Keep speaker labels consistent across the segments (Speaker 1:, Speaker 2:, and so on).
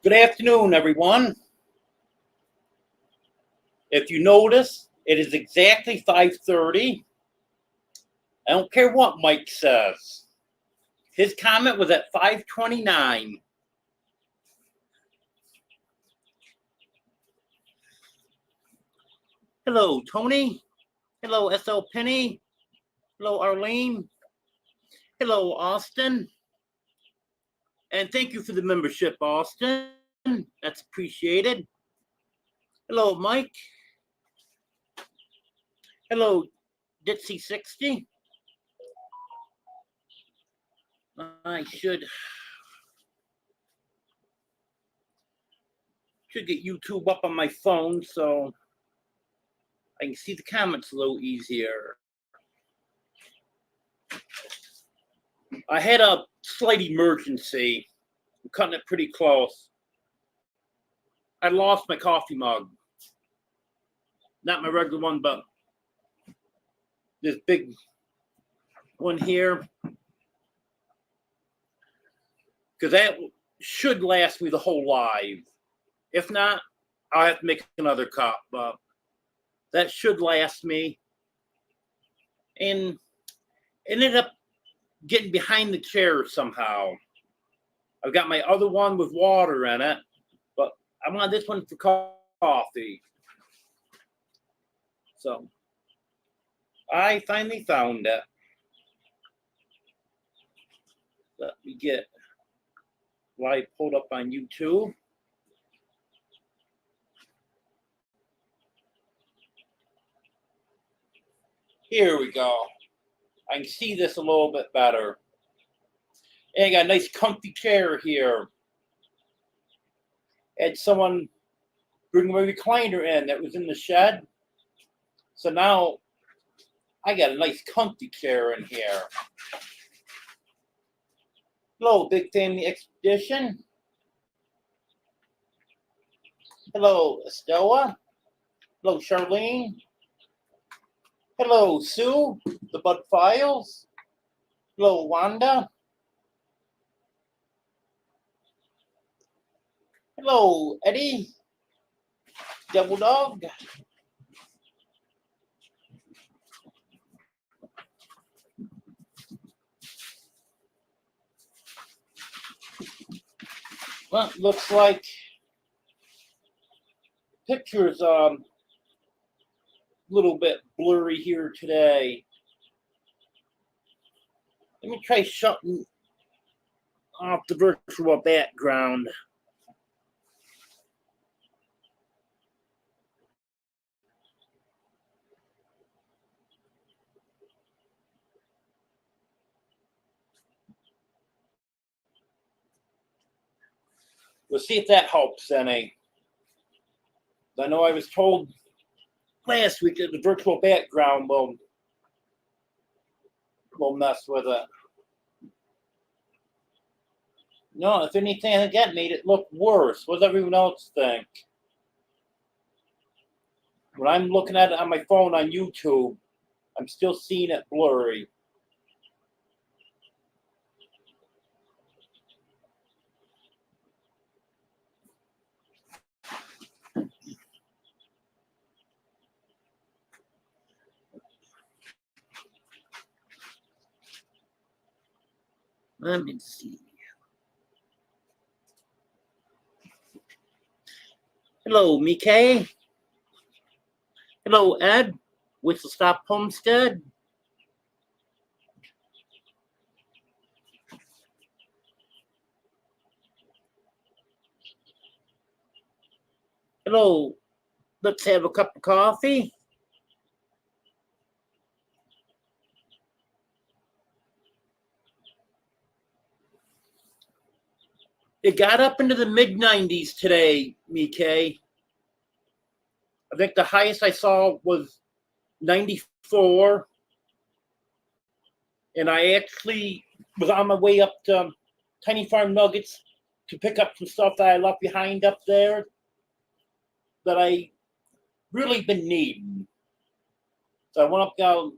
Speaker 1: Good afternoon, everyone. If you notice, it is exactly 5:30. I don't care what Mike says. His comment was at 5:29. Hello, Tony. Hello, SL Penny. Hello, Arlene. Hello, Austin. And thank you for the membership, Austin. That's appreciated. Hello, Mike. Hello, Ditsy60. I should get YouTube up on my phone so I can see the comments a little easier. I had a slight emergency. I'm cutting it pretty close. I lost my coffee mug. Not my regular one, but this big one here. Because that should last me the whole live. If not, I'll have to make another cup. But that should last me. And it ended up getting behind the chair somehow. I've got my other one with water in it, but I want this one for coffee. So I finally found it. Let me get live pulled up on YouTube. Here we go. I can see this a little bit better. And I got a nice comfy chair here. Had someone bring my recliner in that was in the shed. So now I got a nice comfy chair in here. Hello, Big Family Expedition. Hello, Estella. Hello, Charlene. Hello, Sue, the Bud Files. Hello, Wanda. Hello, Eddie. Double Dog. Well, looks like pictures a little bit blurry here today. Let me try shutting off the virtual background. We'll see if that helps any. I know I was told last week that the virtual background will mess with it. No, if anything, that made it look worse. What does everyone else think? When I'm looking at it on my phone on YouTube, I'm still seeing it blurry. Let me see. Hello, Mike. Hello, Ed. Whistle Stop Homestead. Hello. Let's have a cup of coffee. It got up into the mid-90s today, Mike. I think the highest I saw was 94. And I actually was on my way up to Tiny Farm Nuggets to pick up some stuff that I left behind up there that I really been needing. So I went up, got a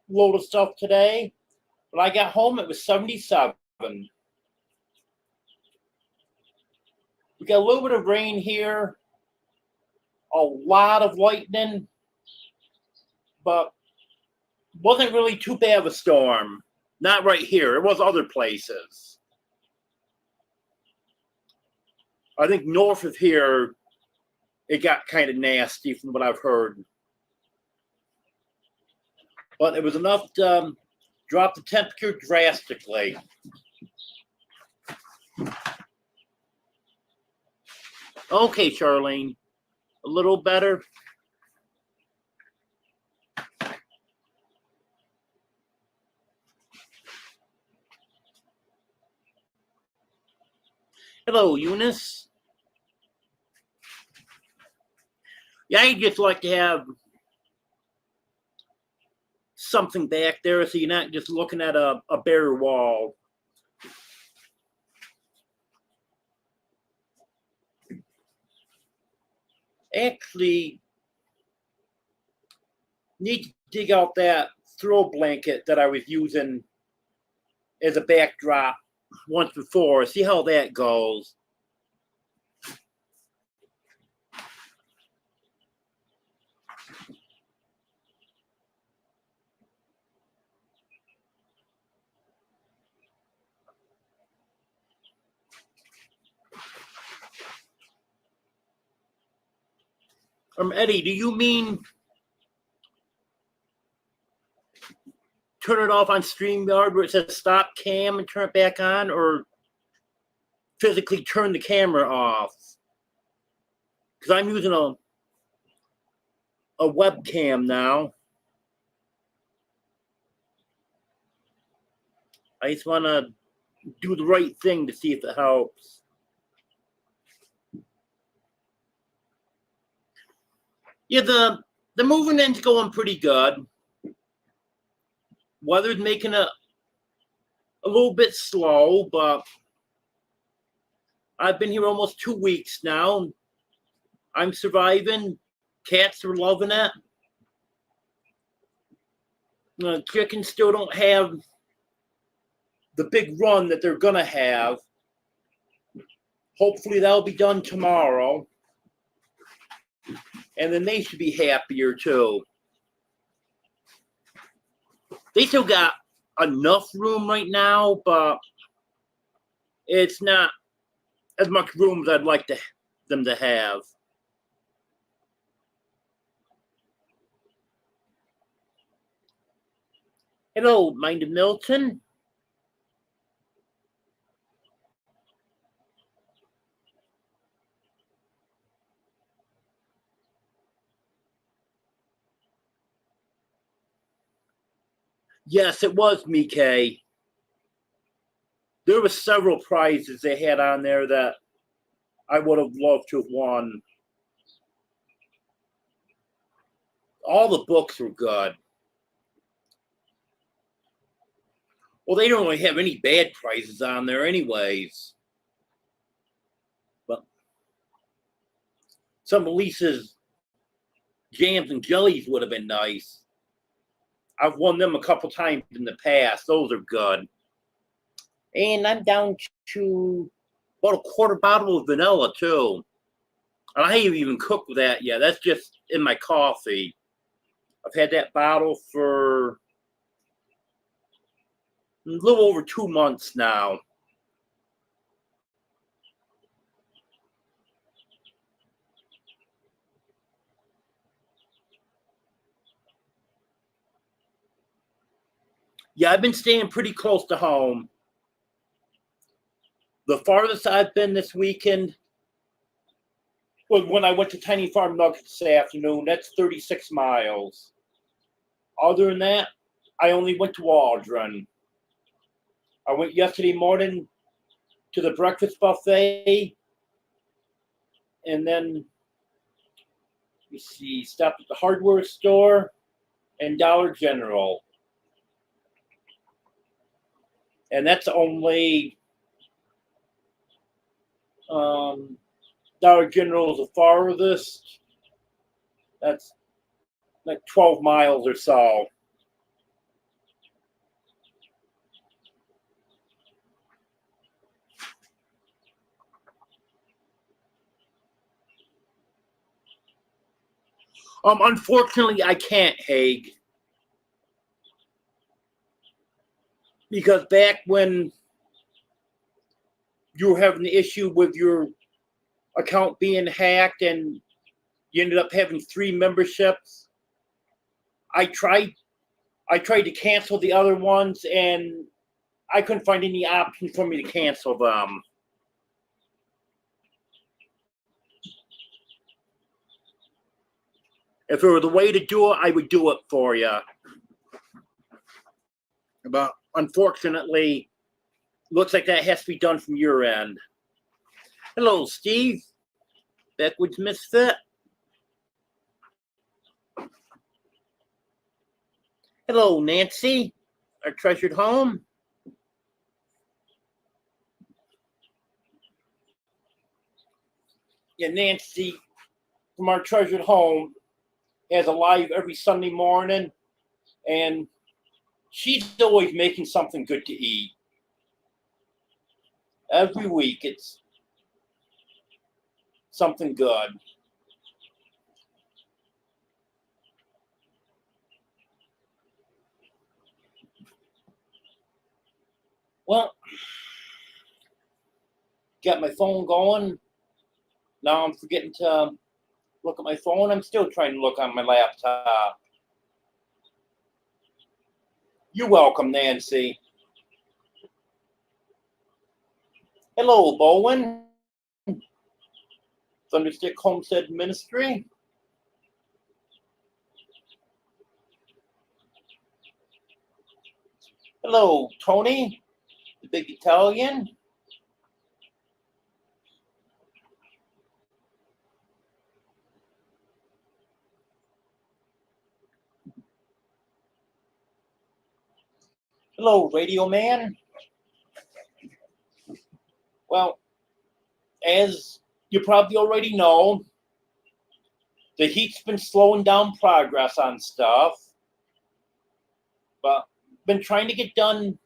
Speaker 1: load of stuff today. When I got home, it was 77. We got a little bit of rain here, a lot of lightning, but wasn't really too bad of a storm. Not right here. It was other places. I think north of here, it got kind of nasty from what I've heard. But it was enough to drop the temperature drastically. Okay, Charlene, a little better. Hello, Eunice. Yeah, I just like to have something back there so you're not just looking at a bare wall. Actually, need to dig out that throw blanket that I was using as a backdrop once before. See how that goes. Eddie, do you mean turn it off on StreamYard where it says stop cam and turn it back on, or physically turn the camera off? Because I'm using a webcam now. I just want to do the right thing to see if it helps. Yeah, the moving end's going pretty good. Weather's making it a little bit slow, but I've been here almost 2 weeks now. I'm surviving. Cats are loving it. Chickens still don't have the big run that they're gonna have. Hopefully that'll be done tomorrow. And then they should be happier too. They still got enough room right now, but it's not as much room as I'd like them to have. Hello, Minded Milton. Yes, it was Mike. There were several prizes they had on there that I would have loved to have won. All the books were good. Well, they don't really have any bad prizes on there anyways. But some of Lisa's jams and jellies would have been nice. I've won them a couple times in the past. Those are good. And I'm down to about a quarter bottle of vanilla too. And I haven't even cooked with that yet. That's just in my coffee. I've had that bottle for a little over 2 months now. Yeah, I've been staying pretty close to home. The farthest I've been this weekend was when I went to Tiny Farm Nuggets this afternoon. That's 36 miles. Other than that, I only went to Waldron. I went yesterday morning to the breakfast buffet, and then stopped at the hardware store and Dollar General. And that's only Dollar General is the farthest. That's like 12 miles or so. Unfortunately, I can't, Haig. Because back when you were having the issue with your account being hacked and you ended up having 3 memberships, I tried to cancel the other ones and I couldn't find any option for me to cancel them. If there was a way to do it, I would do it for you. But unfortunately, looks like that has to be done from your end. Hello, Steve. Backwoods Misfit. Hello, Nancy, our treasured home. Yeah, Nancy from our treasured home has a live every Sunday morning, and she's always making something good to eat. Every week, it's something good. Well, got my phone going. Now I'm forgetting to look at my phone. I'm still trying to look on my laptop. You're welcome, Nancy. Hello, Bowen. Thunderstick Homestead Ministry. Hello, Tony, the big Italian. Hello, Radio Man. Well, as you probably already know, the heat's been slowing down progress on stuff, but been trying to get done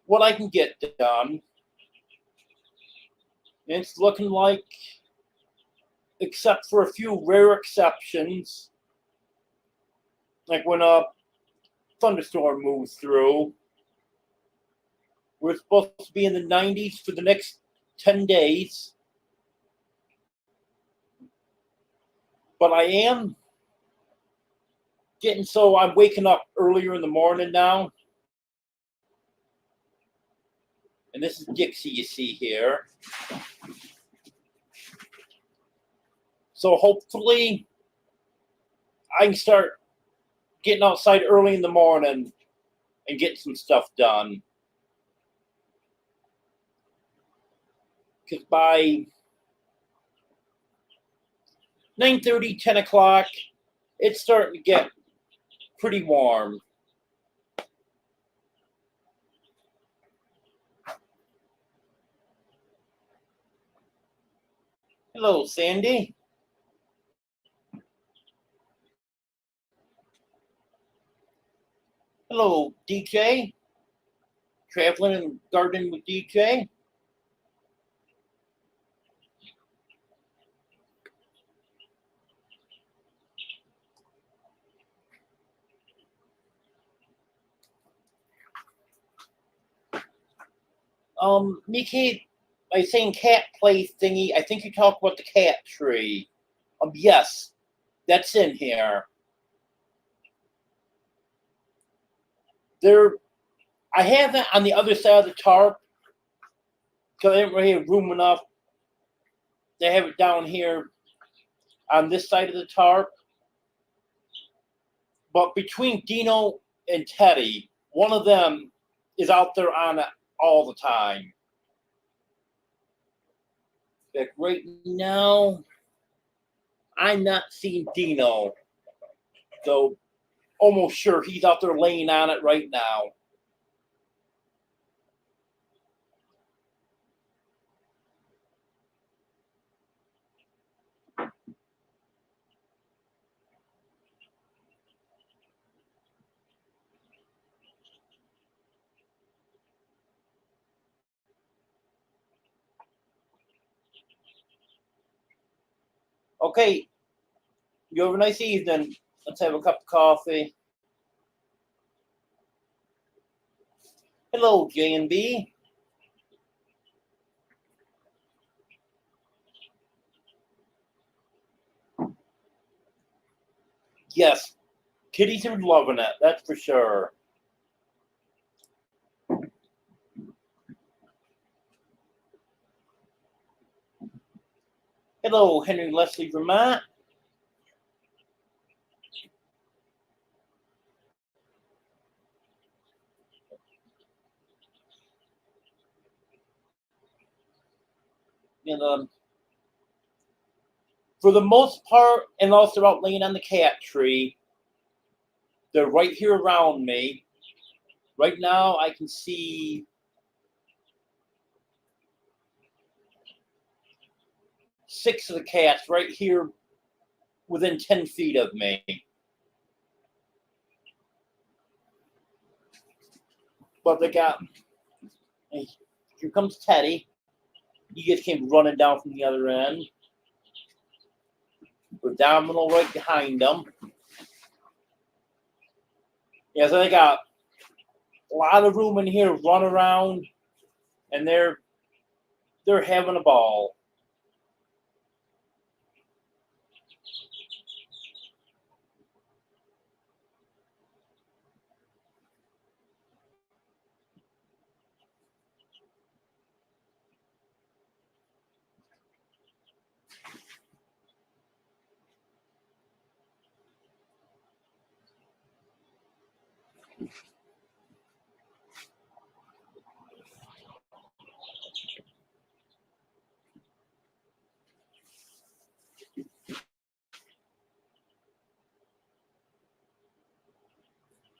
Speaker 1: what I can get done. And it's looking like, except for a few rare exceptions, like when a thunderstorm moves through, we're supposed to be in the 90s for the next 10 days. But I am getting so I'm waking up earlier in the morning now. And this is Dixie you see here. So hopefully I can start getting outside early in the morning and getting some stuff done. Because by 9:30, 10 o'clock, it's starting to get pretty warm. Hello, Sandy. Hello, DJ. Traveling and gardening with DJ. Nikki, by saying cat play thingy, I think you talk about the cat tree. Yes, that's in here. I have it on the other side of the tarp because I didn't really have room enough to have it down here on this side of the tarp. But between Dino and Teddy, one of them is out there on it all the time. Like right now, I'm not seeing Dino. So almost sure he's out there laying on it right now. Okay, You have a nice evening. Let's have a cup of coffee. Hello, J&B. Yes, kitties are loving it, that's for sure. Hello, Henry Leslie Vermont. And for the most part, unless they're out laying on the cat tree, they're right here around me. Right now, I can see 6 of the cats right here within 10 feet of me. But they got, here comes Teddy. He just came running down from the other end. With Domino right behind them. Yeah, so they got a lot of room in here, run around, and they're having a ball.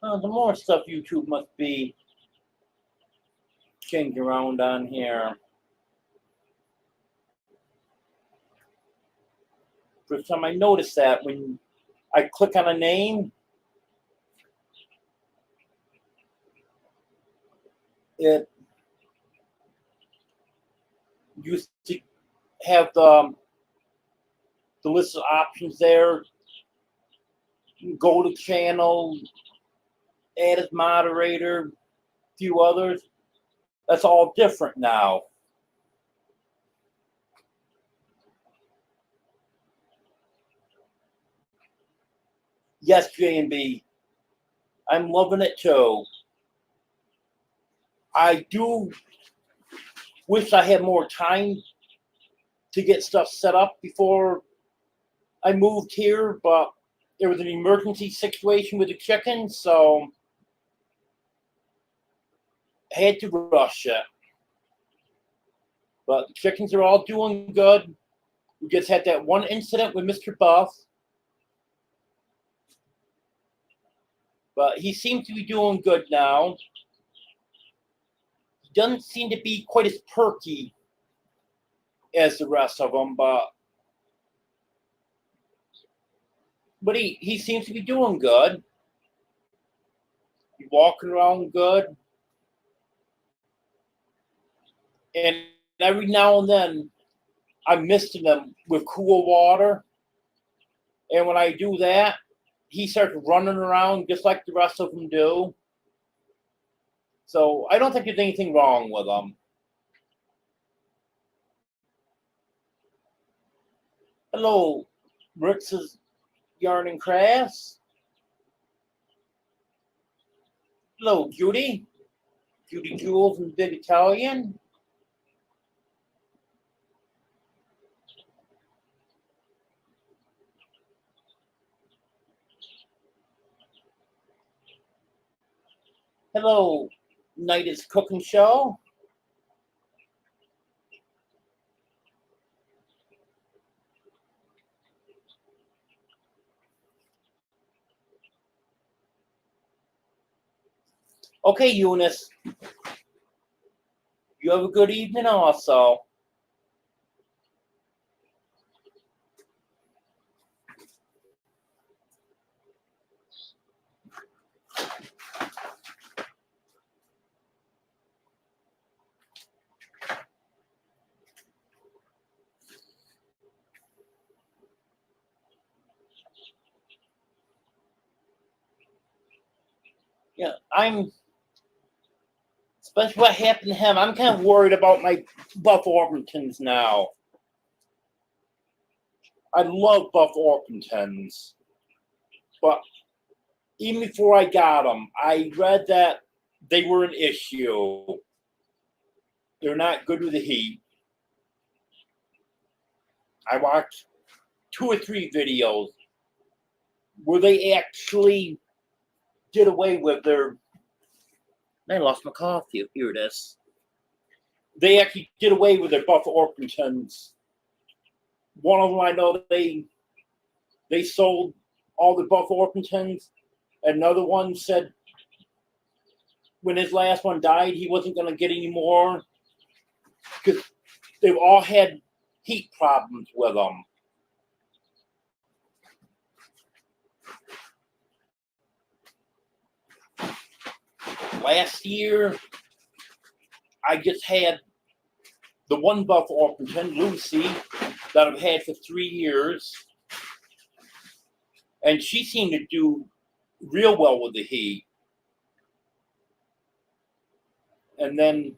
Speaker 1: The more stuff YouTube must be changing around on here. First time I noticed that when I click on a name, it used to have the list of options there. Go to channel, add as moderator, a few others. That's all different now. Yes, J&B. I'm loving it too. I do wish I had more time to get stuff set up before I moved here, but there was an emergency situation with the chickens, so I had to rush it. But the chickens are all doing good. We just had that one incident with Mr. Buff. But he seems to be doing good now. He doesn't seem to be quite as perky as the rest of them, but he seems to be doing good. He's walking around good. And every now and then, I'm misting him with cool water. And when I do that, he starts running around just like the rest of them do. So I don't think there's anything wrong with him. Hello, Rick's Yarn and Crafts. Hello, Judy. Judy Jewels and Big Italian. Hello, Night is Cooking Show. Okay, Eunice. You have a good evening also. Yeah, especially what happened to him. I'm kind of worried about my Buff Orpingtons now. I love Buff Orpingtons, but even before I got them, I read that they were an issue. They're not good with the heat. I watched 2 or 3 videos where they actually did away with their. I lost my coffee. Here it is. They actually did away with their Buff Orpingtons. One of them, I know they sold all the Buff Orpingtons. Another one said when his last one died, he wasn't going to get any more because they've all had heat problems with them. Last year, I just had the one Buff Orpington, Lucy, that I've had for 3 years. And she seemed to do real well with the heat. And then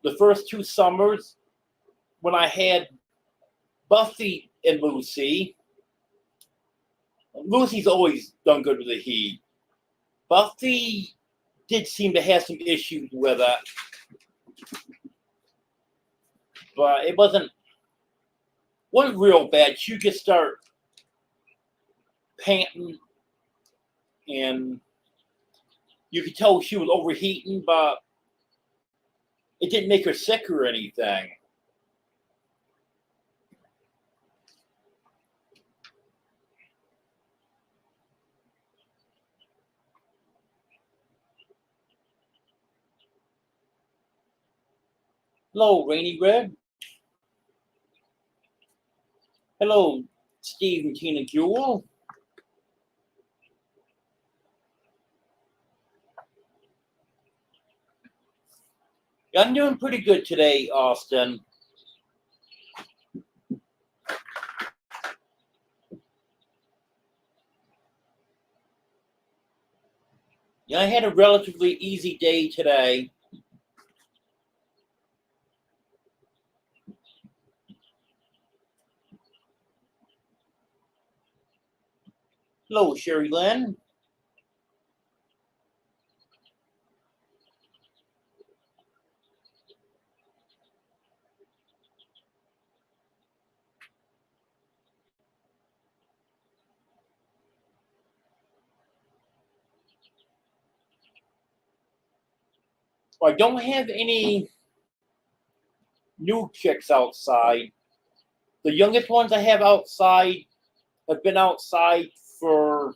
Speaker 1: the first 2 summers, when I had Buffy and Lucy's always done good with the heat. Buffy did seem to have some issues with it, but it wasn't real bad. She just start panting, and you could tell she was overheating, but it didn't make her sick or anything. Hello, Rainy Red. Hello, Steve and Tina Jewel. Yeah, I'm doing pretty good today, Austin. Yeah, I had a relatively easy day today. Hello, Sherry Lynn. I don't have any new chicks outside. The youngest ones I have outside have been outside for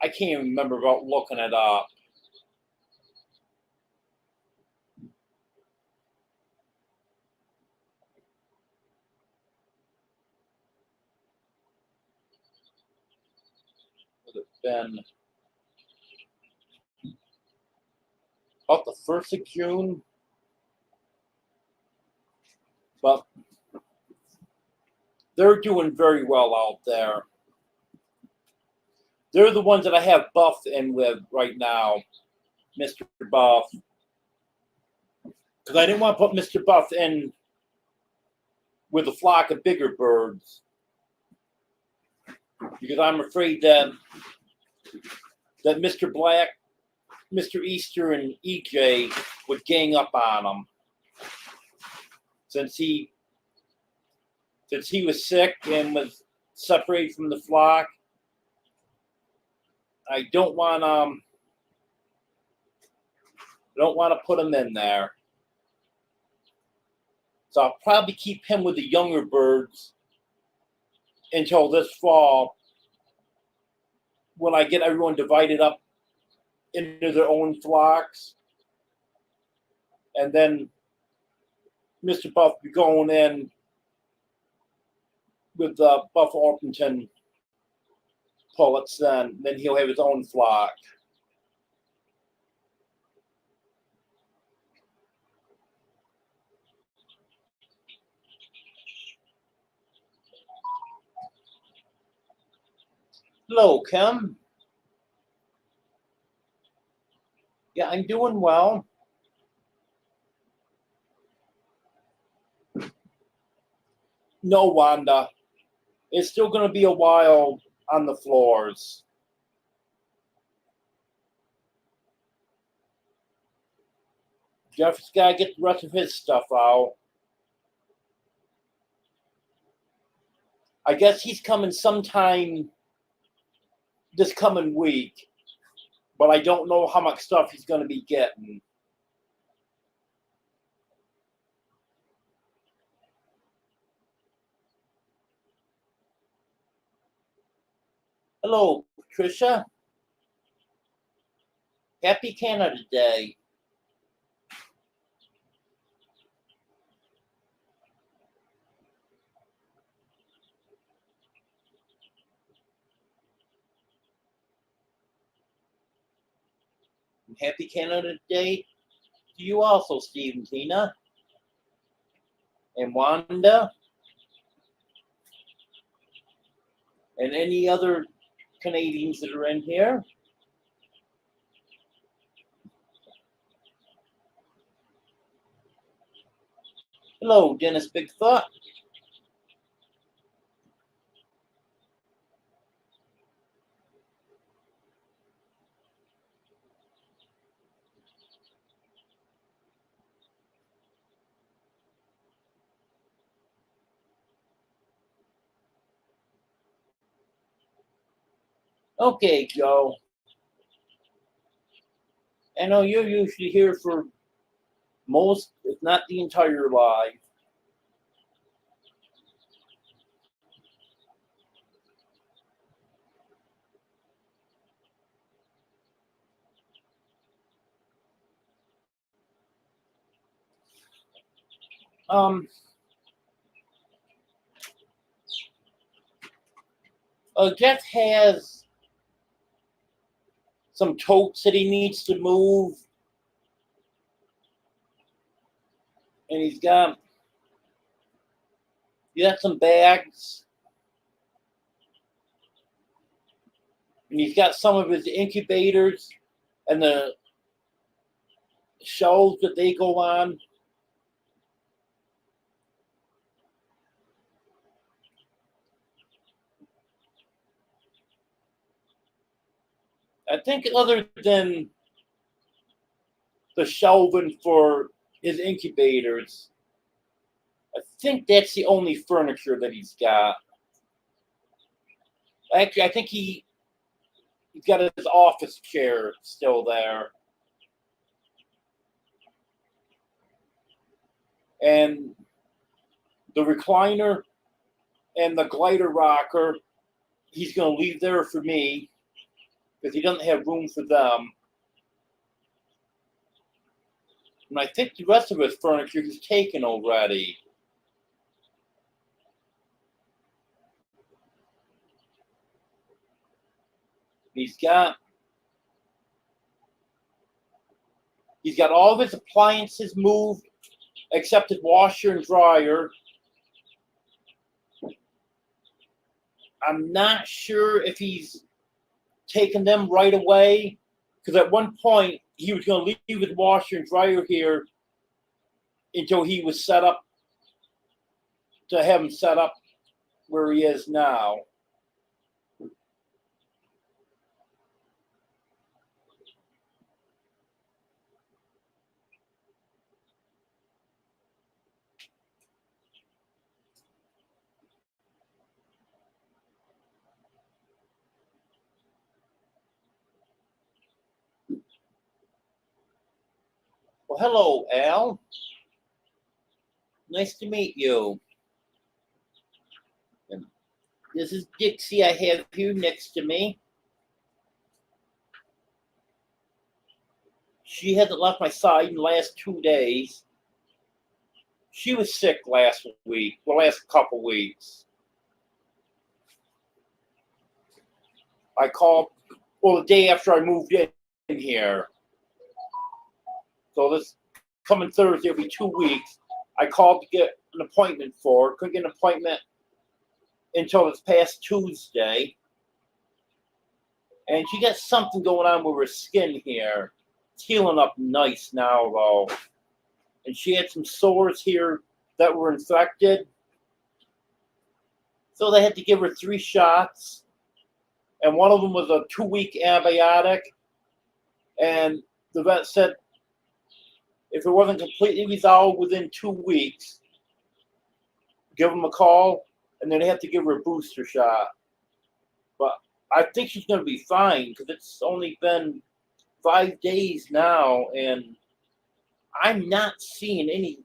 Speaker 1: I can't even remember about looking it up. Would have been about the 1st of June. But they're doing very well out there. They're the ones that I have Buff in with right now, Mr. Buff. Because I didn't want to put Mr. Buff in with a flock of bigger birds. Because I'm afraid that Mr. Black, Mr. Easter, and EJ would gang up on him. Since he was sick and was separated from the flock, I don't want to put him in there. So I'll probably keep him with the younger birds until this fall when I get everyone divided up into their own flocks. And then Mr. Buff will be going in with the Buff Orpington pullets then. Then he'll have his own flock. Hello, Kim. Yeah, I'm doing well. No, Wanda. It's still going to be a while on the floors. Jeff's got to get the rest of his stuff out. I guess he's coming sometime this coming week, but I don't know how much stuff he's going to be getting. Hello, Patricia. Happy Canada Day. Happy Canada Day to you also, Steve and Tina. And Wanda. And any other Canadians that are in here. Hello, Dennis Bigfoot. Okay, Joe. I know you're usually here for most, if not the entire live. Um, Jeff has some totes that he needs to move, and he's got some bags, and he's got some of his incubators and the shelves that they go on. I think other than the shelving for his incubators, I think that's the only furniture that he's got. Actually, I think he's got his office chair still there. And the recliner and the glider rocker, he's going to leave there for me because he doesn't have room for them. And I think the rest of his furniture he's taken already. He's got all of his appliances moved except his washer and dryer. I'm not sure if he's taken them right away, because at one point he was going to leave his washer and dryer here until he was set up to have him set up where he is now. Well, hello, Al. Nice to meet you. And this is Dixie I have here next to me. She hasn't left my side in the last 2 days. She was sick last week, the last couple weeks. I called, the day after I moved in here. So this coming Thursday will be 2 weeks. I called to get an appointment for her. Couldn't get an appointment until this past Tuesday. And she got something going on with her skin here. It's healing up nice now, though. And she had some sores here that were infected. So they had to give her 3 shots. And one of them was a 2-week antibiotic. And the vet said if it wasn't completely resolved within 2 weeks, give them a call, and then they have to give her a booster shot. But I think she's going to be fine because it's only been 5 days now, and I'm not seeing any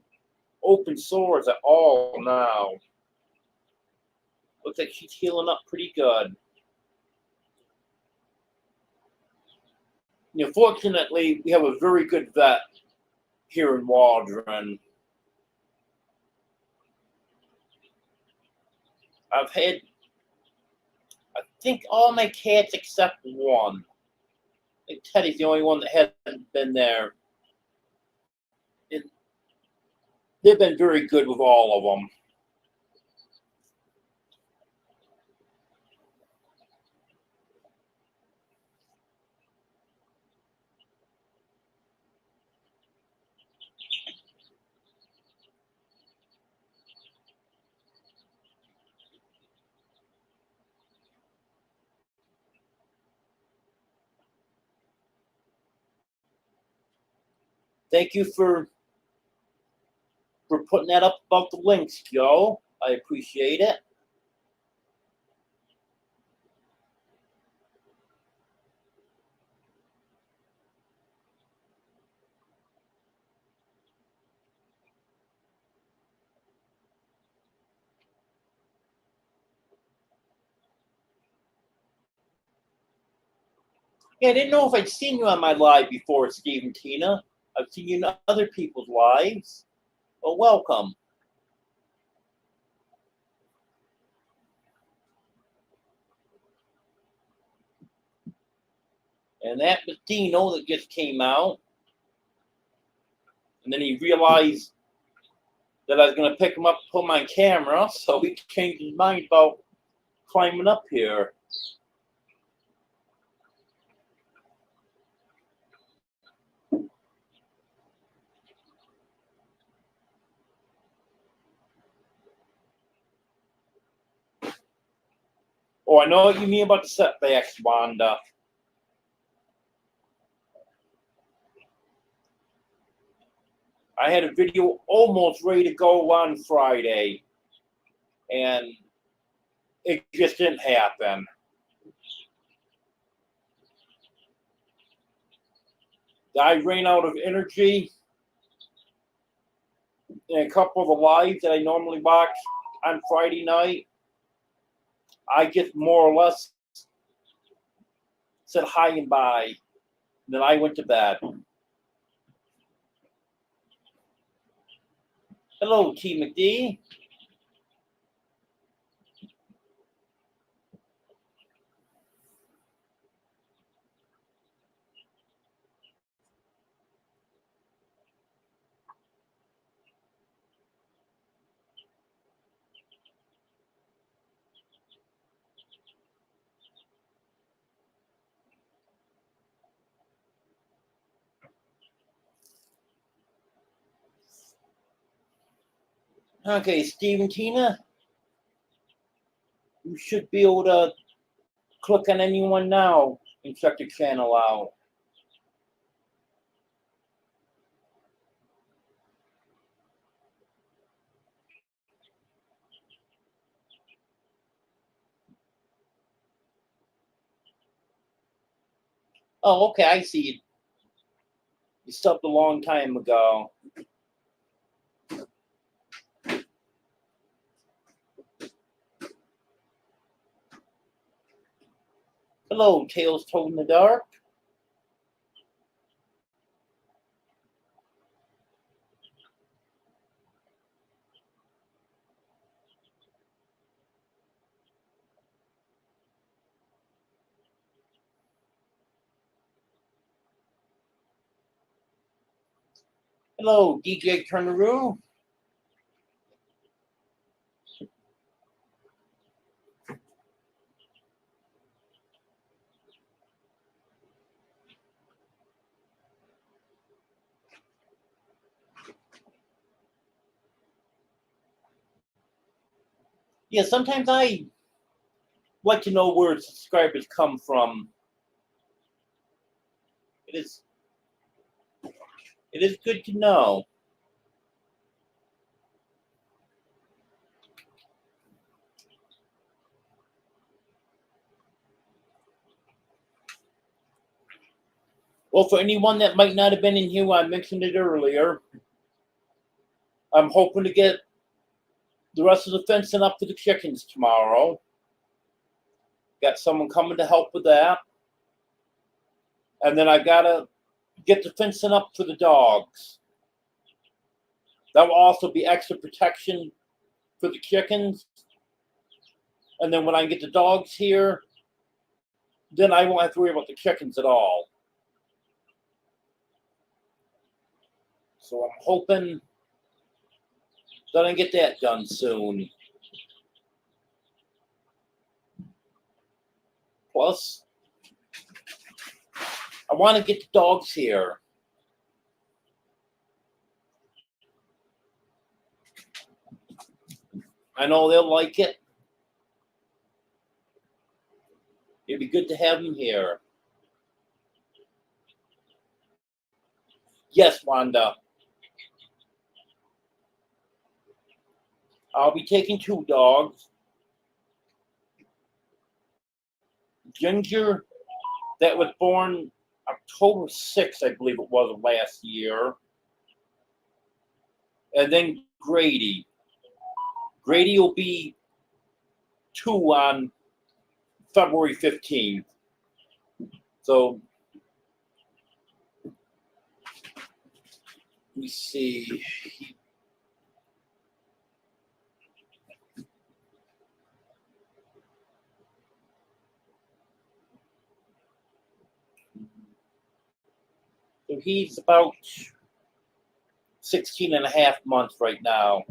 Speaker 1: open sores at all now. Looks like she's healing up pretty good. You know, fortunately, we have a very good vet here in Waldron. I've had, I think, all my cats except one. I think Teddy's the only one that hasn't been there. And they've been very good with all of them. Thank you for putting that up about the links, Joe. I appreciate it. Yeah, I didn't know if I'd seen you on my live before, Steve and Tina. I've seen you in other people's lives. Well, welcome. And that was Dino that just came out. And then he realized that I was going to pick him up and put him on camera, so he changed his mind about climbing up here. Oh, I know what you mean about the setbacks, Wanda. I had a video almost ready to go on Friday, and it just didn't happen. I ran out of energy, and a couple of the lives that I normally watch on Friday night, I just more or less said hi and bye. And then I went to bed. Hello, T. McD. Okay, Steve and Tina, you should be able to click on anyone now and check the channel out. Oh, okay, I see you. You stopped a long time ago. Hello, Tales Told in the Dark. Hello, DJ Turneroo. Yeah, sometimes I like to know where subscribers come from. It is good to know. Well, for anyone that might not have been in here, I mentioned it earlier. I'm hoping to get the rest of the fencing up for the chickens tomorrow. Got someone coming to help with that. And then I gotta get the fencing up for the dogs. That will also be extra protection for the chickens. And then when I get the dogs here, then I won't have to worry about the chickens at all. So I'm hoping that I get that done soon. Plus, I want to get the dogs here. I know they'll like it. It'd be good to have them here. Yes, Wanda. I'll be taking 2 dogs. Ginger, that was born October 6th, I believe it was, of last year. And then Grady. Grady will be 2 on February 15th. So, let me see. So he's about 16 and a half months right now.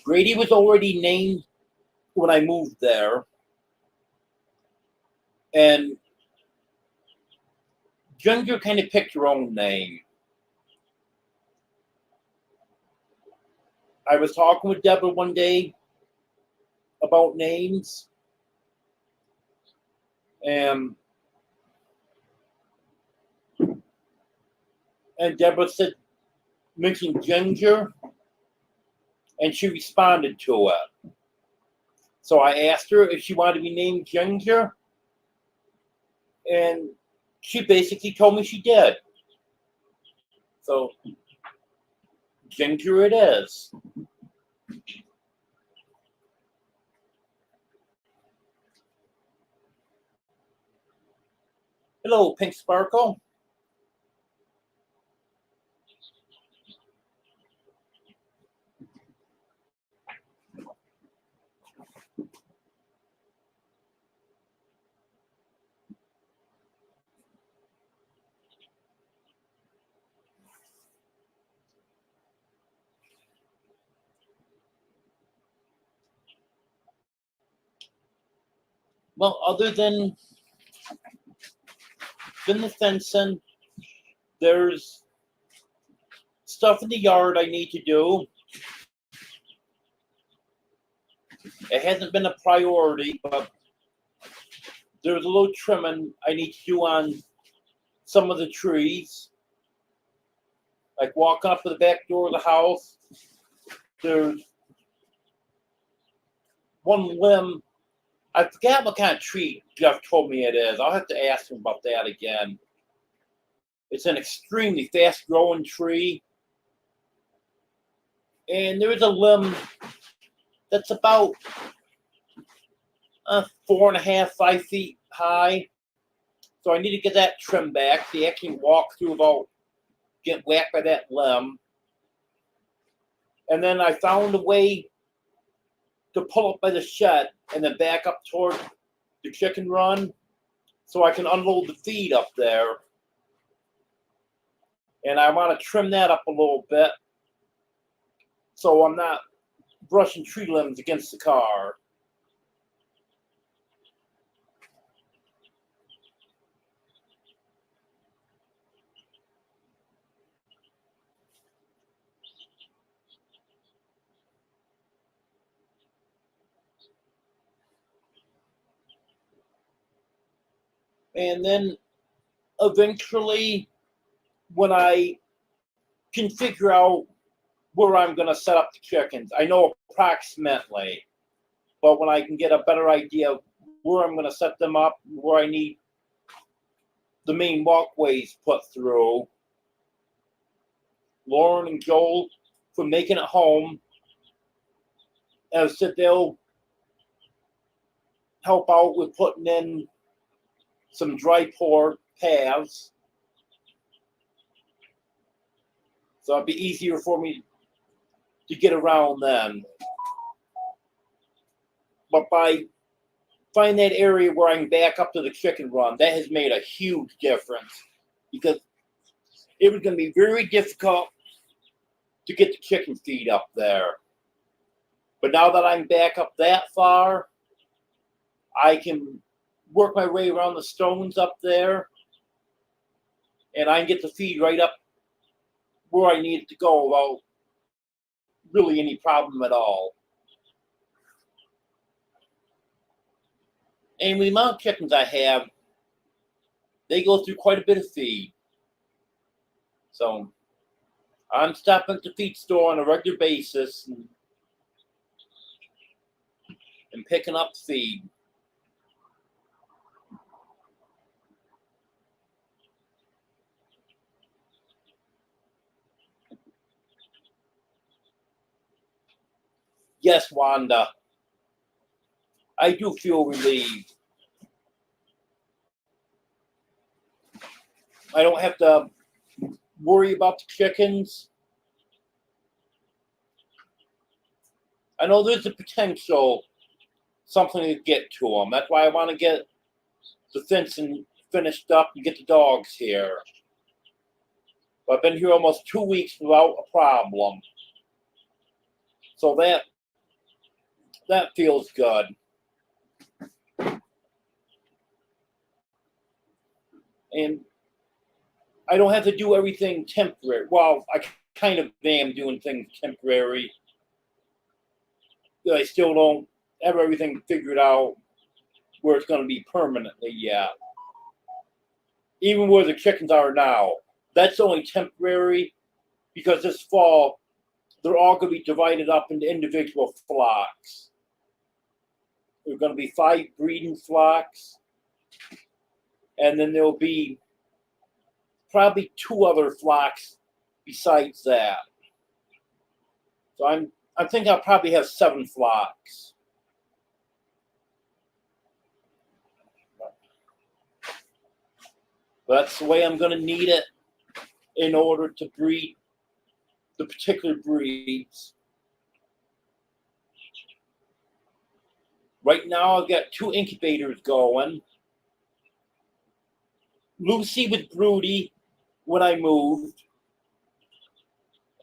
Speaker 1: Grady was already named when I moved there. And Ginger kind of picked her own name. I was talking with Deborah one day about names. And Deborah mentioned Ginger, and she responded to it. So I asked her if she wanted to be named Ginger, and she basically told me she did. So Ginger it is. Hello, Pink Sparkle. Well, other than the fencing, there's stuff in the yard I need to do. It hasn't been a priority, but there's a little trimming I need to do on some of the trees. Like walking up to the back door of the house, there's one limb. I forgot what kind of tree Jeff told me it is. I'll have to ask him about that again. It's an extremely fast-growing tree. And there is a limb that's about 4.5, 5 feet high. So I need to get that trimmed back. So you actually walk through about get whacked by that limb. And then I found a way to pull up by the shed and then back up toward the chicken run so I can unload the feed up there. And I want to trim that up a little bit so I'm not brushing tree limbs against the car. And then eventually, when I can figure out where I'm going to set up the chickens, I know approximately, but when I can get a better idea of where I'm going to set them up, where I need the main walkways put through, Lauren and Joel from Making It Home have said they'll help out with putting in some dry pour paths, so it'd be easier for me to get around then. But by finding that area where I can back up to the chicken run, that has made a huge difference, because it was going to be very difficult to get the chicken feed up there. But now that I'm back up that far, I can work my way around the stones up there, and I can get the feed right up where I need it to go without really any problem at all. And with the amount of chickens I have, they go through quite a bit of feed. So I'm stopping at the feed store on a regular basis and picking up feed. Yes, Wanda, I do feel relieved. I don't have to worry about the chickens. I know there's a potential something to get to them. That's why I want to get the fencing finished up and get the dogs here. But I've been here almost 2 weeks without a problem. So that feels good. And I don't have to do everything temporary. Well, I kind of am doing things temporary. I still don't have everything figured out where it's going to be permanently yet. Even where the chickens are now, that's only temporary, because this fall they're all going to be divided up into individual flocks. There are going to be 5 breeding flocks, and then there'll be probably 2 other flocks besides that. So I think I'll probably have 7 flocks. That's the way I'm going to need it in order to breed the particular breeds. Right now I've got 2 incubators going. Lucy was broody when I moved,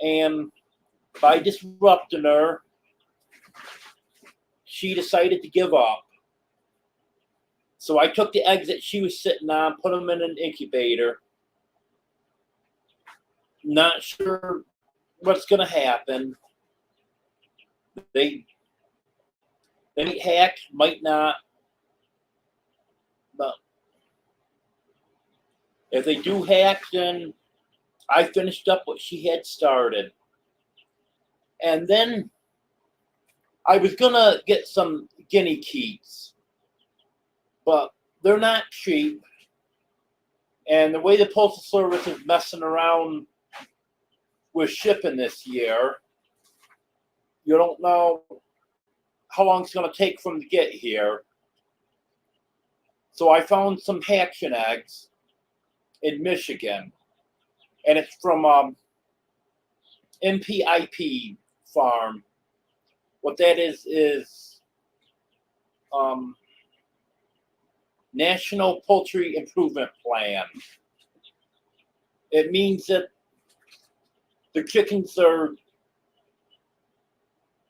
Speaker 1: and by disrupting her, she decided to give up. So I took the eggs that she was sitting on, put them in an incubator. Not sure what's going to happen. They might hatch, might not. But if they do hatch, then I finished up what she had started. And then I was going to get some guinea keys, but they're not cheap. And the way the Postal Service is messing around with shipping this year, you don't know how long it's going to take for them to get here. So I found some hatching eggs in Michigan, and it's from NPIP farm. What that is National Poultry Improvement Plan. It means that the chickens are,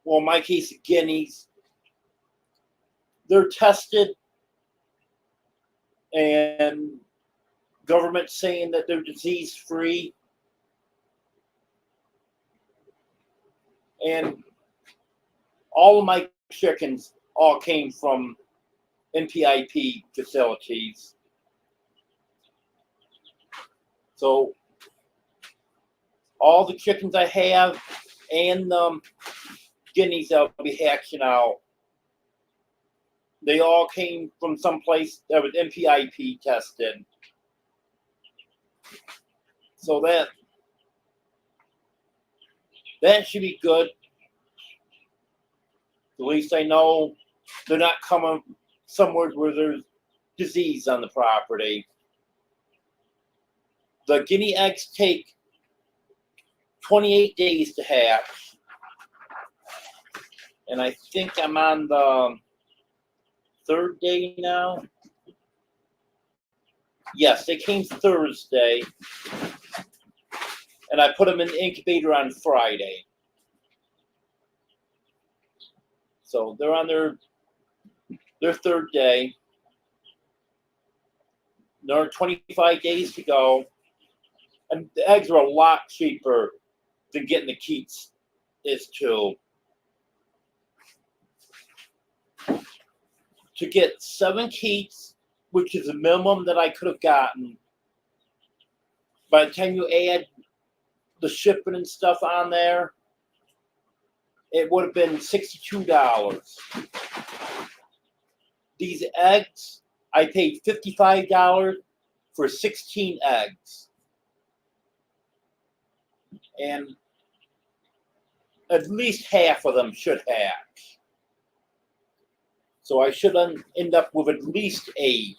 Speaker 1: well, in my case, guineas, they're tested, and government saying that they're disease free. And all of my chickens all came from NPIP facilities. So all the chickens I have and guineas I'll be hatching out, they all came from someplace that was NPIP tested. So that should be good. At least I know they're not coming somewhere where there's disease on the property. The guinea eggs take 28 days to hatch. And I think I'm on the 3rd day now. Yes, they came Thursday. And I put them in the incubator on Friday. So they're on their 3rd day. There are 25 days to go. And the eggs are a lot cheaper than getting the keats is too. To get 7 keats, which is the minimum that I could have gotten, by the time you add the shipping and stuff on there, it would have been $62. These eggs, I paid $55 for 16 eggs. And at least half of them should hatch. So I should end up with at least 8.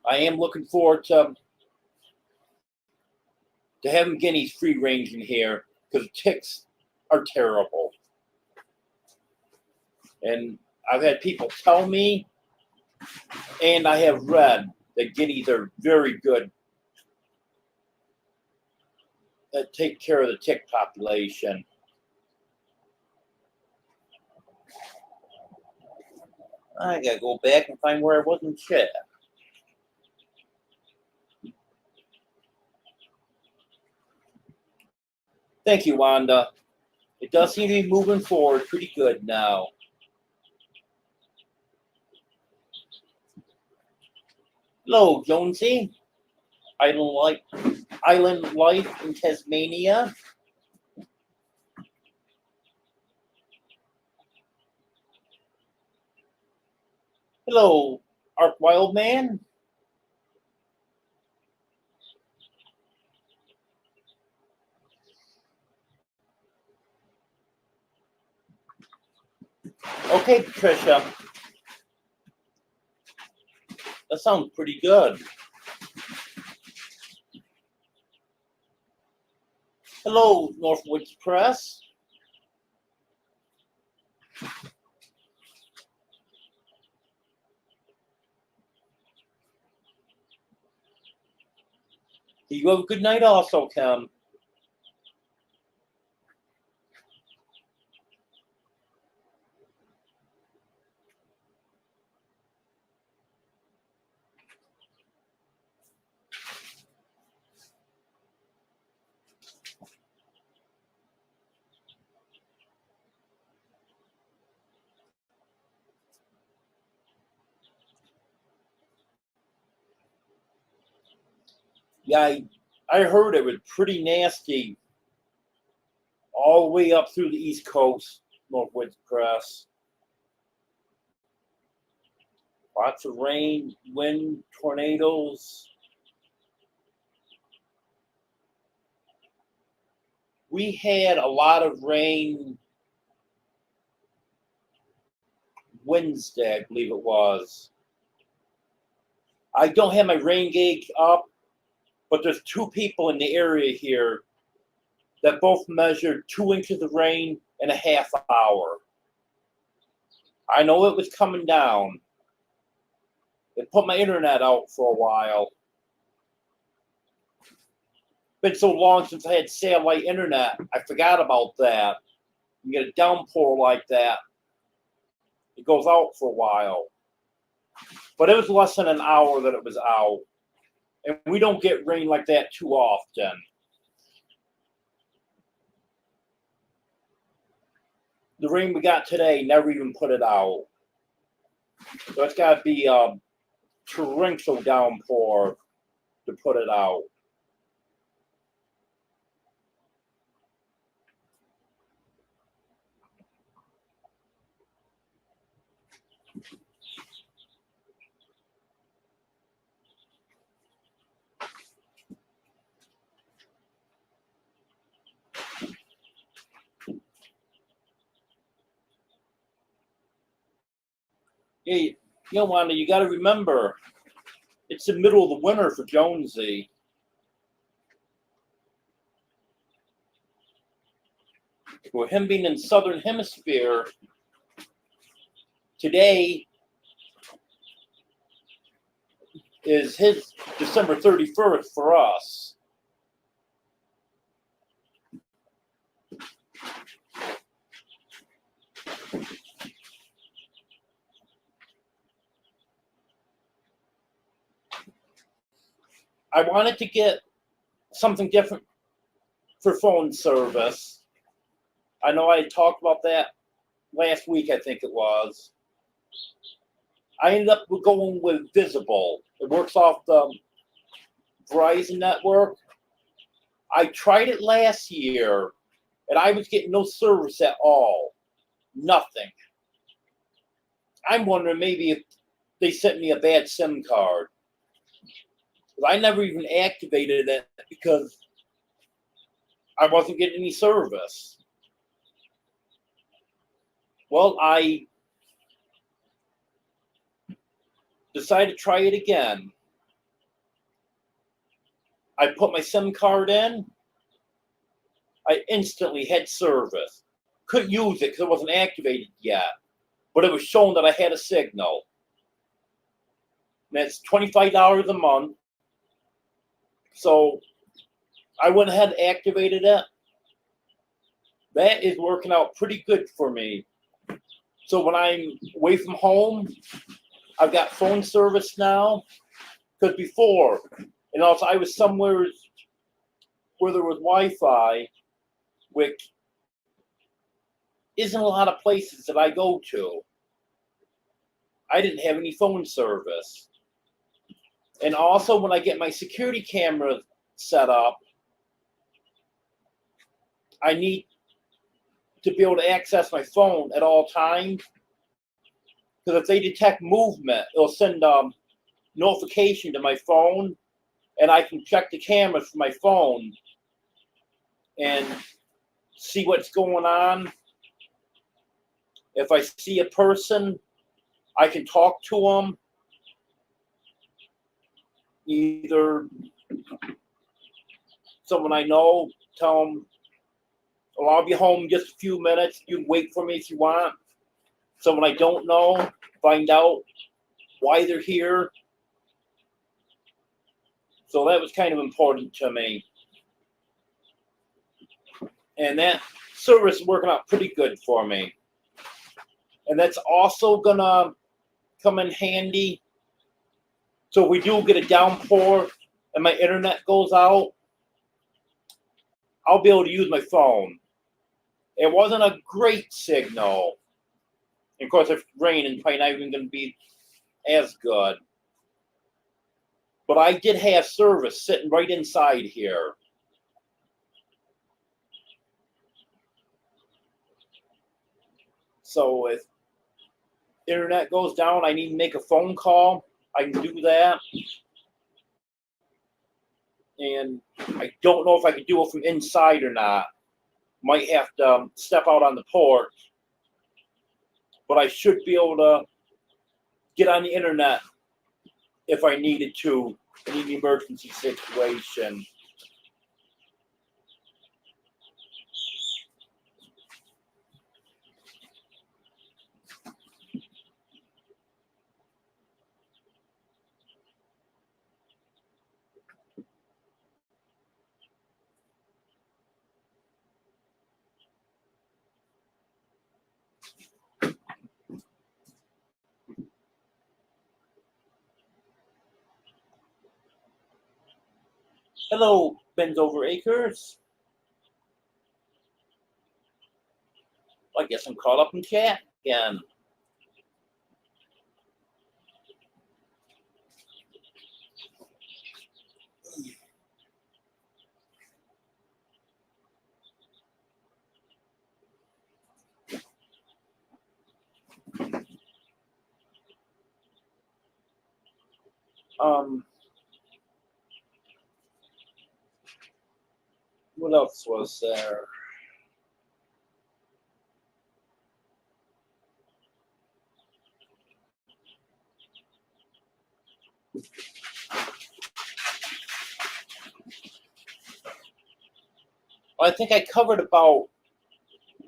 Speaker 1: I am looking forward to having guineas free range in here because ticks are terrible. And I've had people tell me, and I have read that guineas are very good at take care of the tick population. I gotta go back and find where I was in chat. Thank you, Wanda. It does seem to be moving forward pretty good now. Hello, Jonesy. Island life in Tasmania. Hello, Ark Wildman. Okay, Patricia. That sounds pretty good. Hello, Northwoods Press. You have a good night also, Kim. Yeah, I heard it was pretty nasty all the way up through the East Coast, Northwoods Press. Lots of rain, wind, tornadoes. We had a lot of rain Wednesday, I believe it was. I don't have my rain gauge up, but there's 2 people in the area here that both measured 2 inches of rain in a half hour. I know it was coming down. It put my internet out for a while. Been so long since I had satellite internet, I forgot about that. You get a downpour like that, it goes out for a while. But it was less than an hour that it was out. And we don't get rain like that too often. the rain we got today never even put it out. So it's got to be a torrential downpour to put it out. Hey, Wanda, you got to remember, it's the middle of the winter for Jonesy. For him being in the southern hemisphere, today is his December 31st for us. I wanted to get something different for phone service. I know I talked about that last week, I think it was. I ended up going with Visible. It works off the Verizon network. I tried it last year, and I was getting no service at all. Nothing. I'm wondering maybe if they sent me a bad SIM card. I never even activated it because I wasn't getting any service. Well, I decided to try it again. I put my SIM card in. I instantly had service. Couldn't use it because it wasn't activated yet, but it was showing that I had a signal. And it's $25 a month. So I went ahead and activated it. That is working out pretty good for me. So when I'm away from home, I've got phone service now. Because before, if I was somewhere where there was Wi-Fi, which isn't a lot of places that I go to, I didn't have any phone service. And also when I get my security camera set up, I need to be able to access my phone at all times. Because if they detect movement, it'll send notification to my phone, and I can check the cameras from my phone and see what's going on. If I see a person, I can talk to them. Either someone I know, tell them, well, I'll be home in just a few minutes. You can wait for me if you want. Someone I don't know, find out why they're here. So that was kind of important to me. And that service is working out pretty good for me. And that's also going to come in handy. So if we do get a downpour and my internet goes out, I'll be able to use my phone. It wasn't a great signal. And of course, if it's raining, it's probably not even going to be as good. But I did have service sitting right inside here. So if internet goes down, I need to make a phone call, I can do that. And I don't know if I can do it from inside or not. Might have to step out on the porch. But I should be able to get on the internet if I needed to in an emergency situation. Hello, Ben's Over Acres. I guess I'm caught up in chat again. What else was there? I think I covered about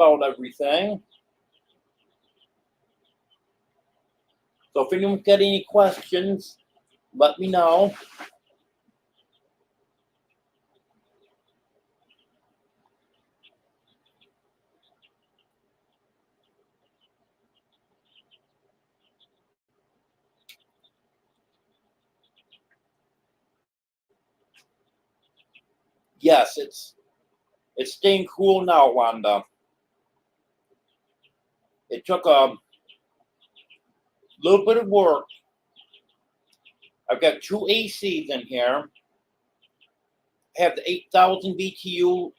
Speaker 1: everything. So if anyone's got any questions, let me know. Yes, it's staying cool now, Wanda. It took a little bit of work. I've got 2 ACs in here. I have the 8,000 BTU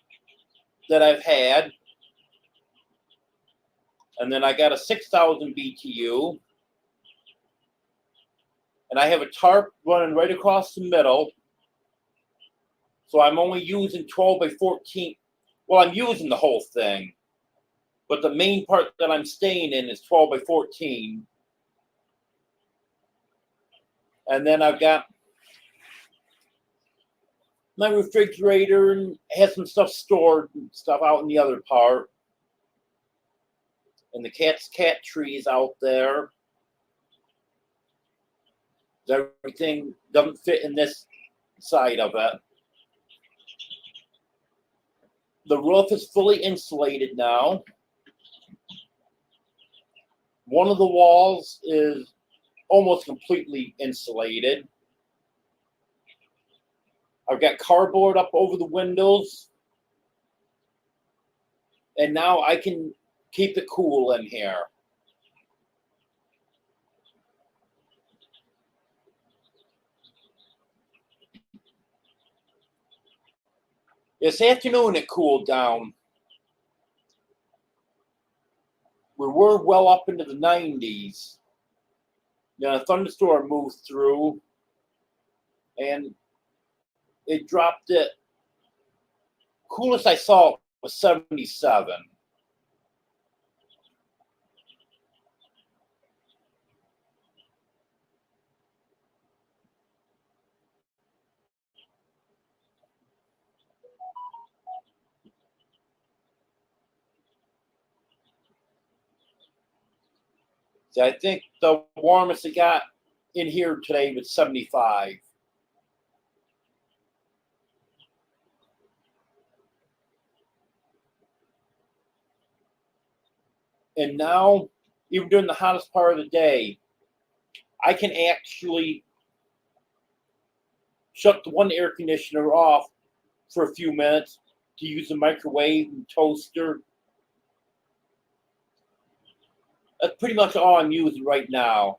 Speaker 1: that I've had. And then I got a 6,000 BTU. And I have a tarp running right across the middle. So I'm only using 12 by 14. Well, I'm using the whole thing. But the main part that I'm staying in is 12 by 14. And then I've got my refrigerator and has some stuff stored and stuff out in the other part. And the cat trees out there. Everything doesn't fit in this side of it. The roof is fully insulated now. One of the walls is almost completely insulated. I've got cardboard up over the windows. And now I can keep it cool in here. This afternoon it cooled down. We were well up into the 90s. Then a thunderstorm moved through and it dropped it. Coolest I saw was 77. So I think the warmest it got in here today was 75. And now, even during the hottest part of the day, I can actually shut the one air conditioner off for a few minutes to use the microwave and toaster. That's pretty much all I'm using right now.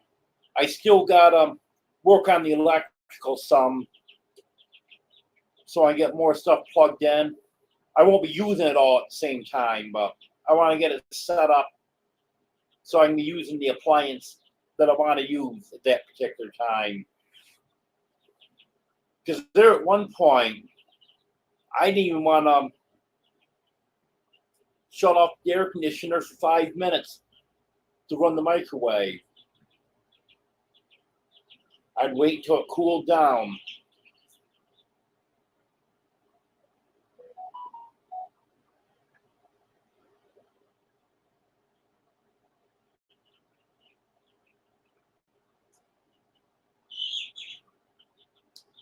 Speaker 1: I still gotta work on the electrical some so I get more stuff plugged in. I won't be using it all at the same time, but I want to get it set up so I can be using the appliance that I want to use at that particular time. Because there at one point, I didn't even want to shut off the air conditioner for 5 minutes to run the microwave. I'd wait till it cooled down.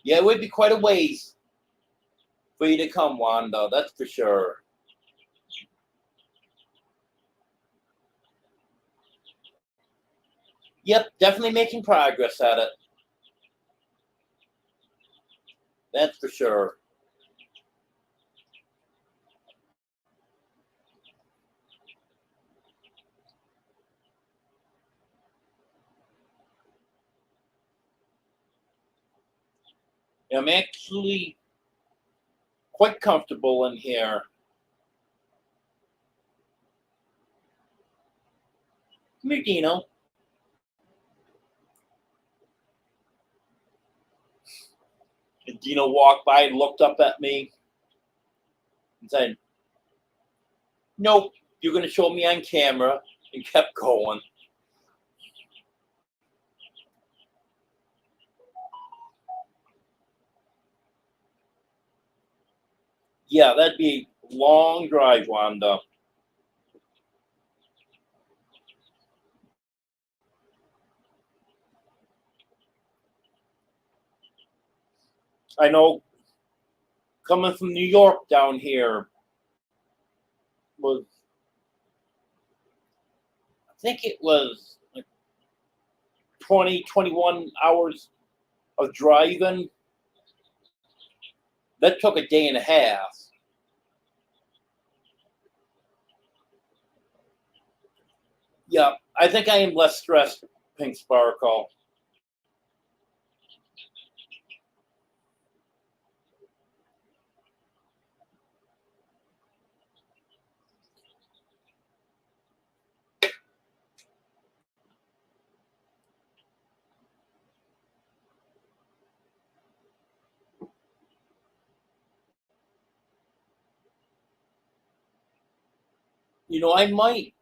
Speaker 1: Yeah, it would be quite a ways for you to come, Wanda, that's for sure. Yep, definitely making progress at it. That's for sure. I'm actually quite comfortable in here. Come here, Dino. And Dino walked by and looked up at me and said, "Nope, you're going to show me on camera," and kept going. Yeah, that'd be a long drive, Wanda. I know coming from New York down here was, I think it was like 20, 21 hours of driving. That took a day and a half. Yeah, I think I am less stressed, Pink Sparkle. You know, I might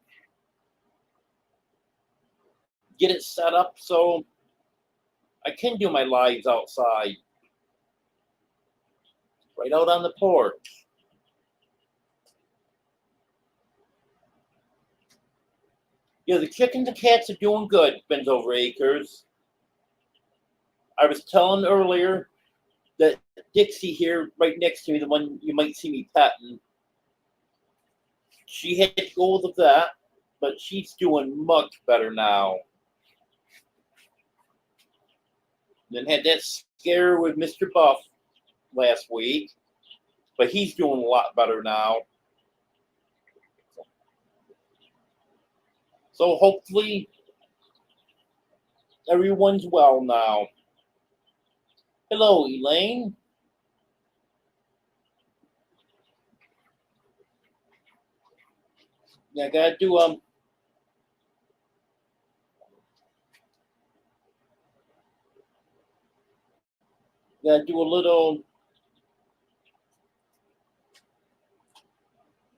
Speaker 1: get it set up so I can do my lives outside, right out on the porch. Yeah, the chickens and cats are doing good, Bends Over Acres. I was telling earlier that Dixie here, right next to me, the one you might see me petting, she had to go with that, but she's doing much better now. Then had that scare with Mr. Buff last week, but he's doing a lot better now. So hopefully everyone's well now. Hello, Elaine. Yeah, I gotta do a little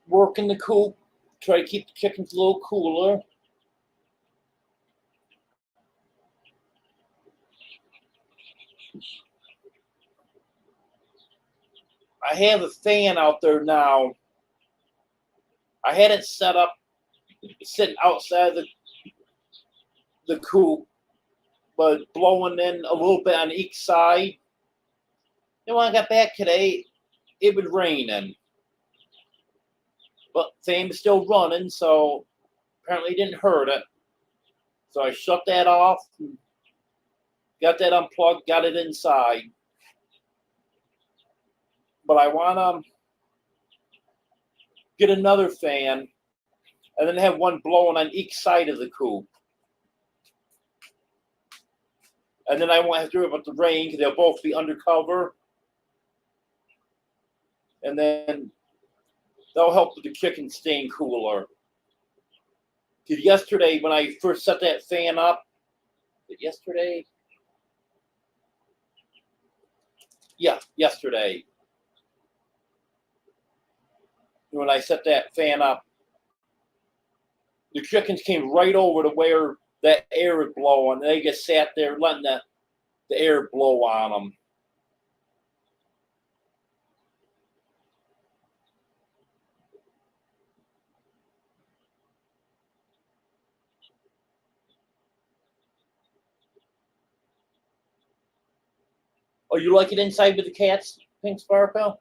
Speaker 1: work in the coop. Try to keep the chickens a little cooler. I have a fan out there now. I had it set up sitting outside the coop, but blowing in a little bit on each side. And when I got back today, it was raining. But fan was still running, so apparently it didn't hurt it. So I shut that off, got that unplugged, got it inside. But I want to get another fan and then have one blowing on each side of the coop. And then I won't have to worry about the rain because they'll both be undercover. And then that'll help with the chickens staying cooler. Because yesterday, when I first set that fan up, yesterday? Yeah, yesterday. When I set that fan up, the chickens came right over to where that air was blowing. They just sat there letting the air blow on them. Oh, you like it inside with the cats, Pink Sparkle?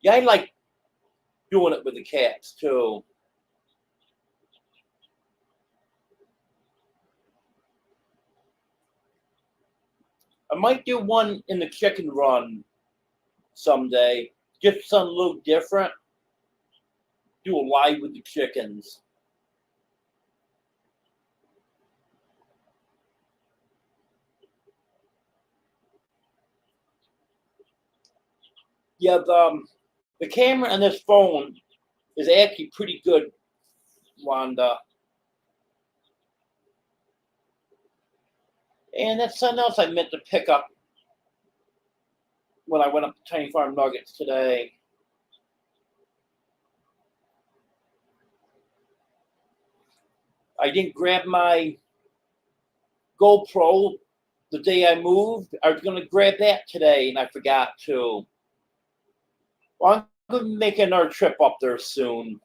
Speaker 1: Yeah, I like doing it with the cats too. I might do one in the chicken run someday. Just something a little different. Do a live with the chickens. Yeah, the camera on this phone is actually pretty good, Wanda. And that's something else I meant to pick up when I went up to Tiny Farm Nuggets today. I didn't grab my GoPro the day I moved. I was going to grab that today, and I forgot to. Well, I'm going to make another trip up there soon.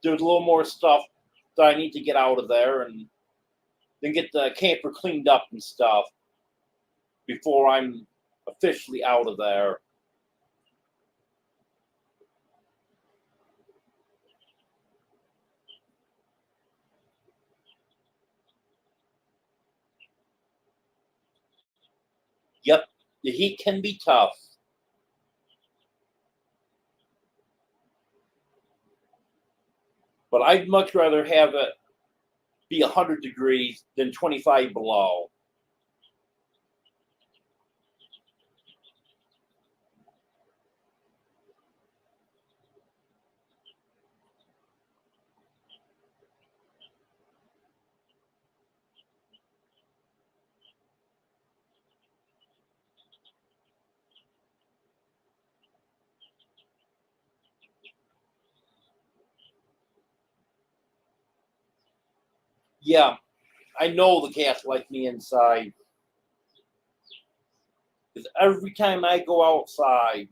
Speaker 1: There's a little more stuff that I need to get out of there, and then get the camper cleaned up and stuff before I'm officially out of there. Yep, the heat can be tough. But I'd much rather have it be 100 degrees than 25 below. Yeah, I know the cats like me inside. Because every time I go outside,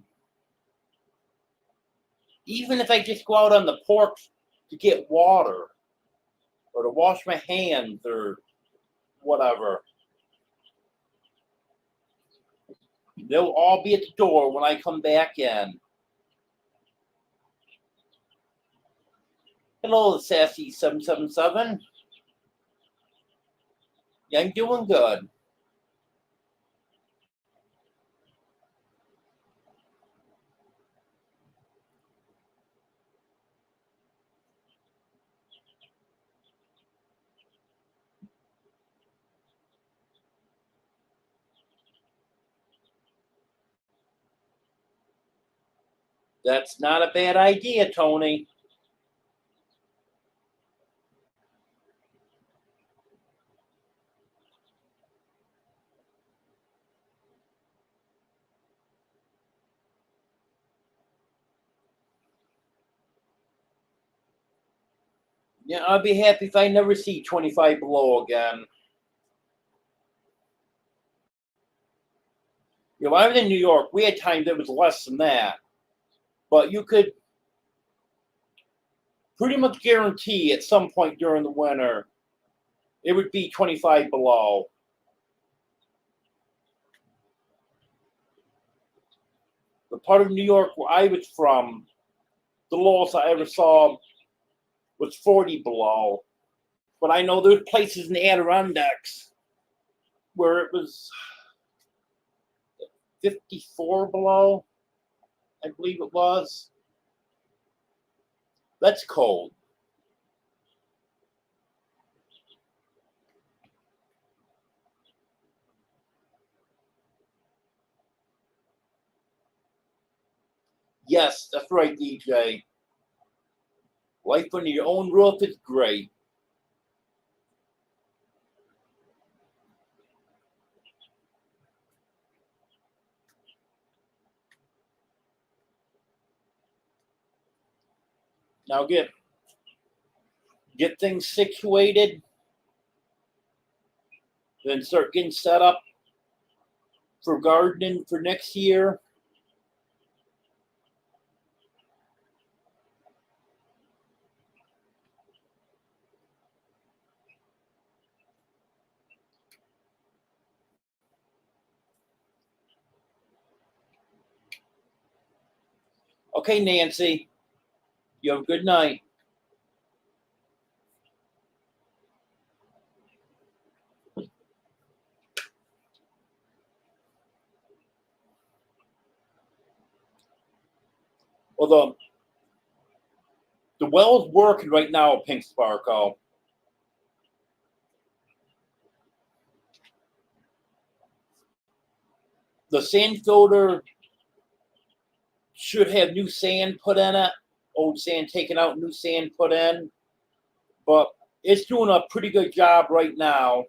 Speaker 1: even if I just go out on the porch to get water or to wash my hands or whatever, they'll all be at the door when I come back in. Hello, Sassy 777. Yeah, I'm doing good. That's not a bad idea, Tony. Yeah, I'll be happy if I never see 25 below again. You know, when I was in New York, we had times that was less than that. But you could pretty much guarantee at some point during the winter it would be 25 below. The part of New York where I was from, the lowest I ever saw was 40 below. But I know there's places in the Adirondacks where it was 54 below, I believe it was. That's cold. Yes, that's right, DJ. Life under your own roof is great. Now get things situated, then start getting set up for gardening for next year. Okay, Nancy, you have a good night. Well, the well's working right now, Pink Sparkle. The sand filter should have new sand put in it. Old sand taken out, new sand put in. But it's doing a pretty good job right now.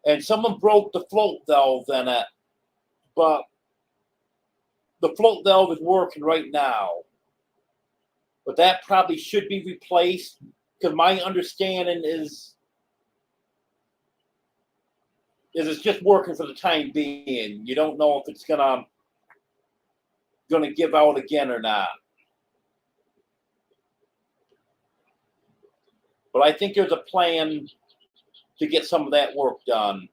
Speaker 1: And someone broke the float valve in it. But the float valve is working right now. But that probably should be replaced, because my understanding is it's just working for the time being. You don't know if it's gonna give out again or not. But I think there's a plan to get some of that work done.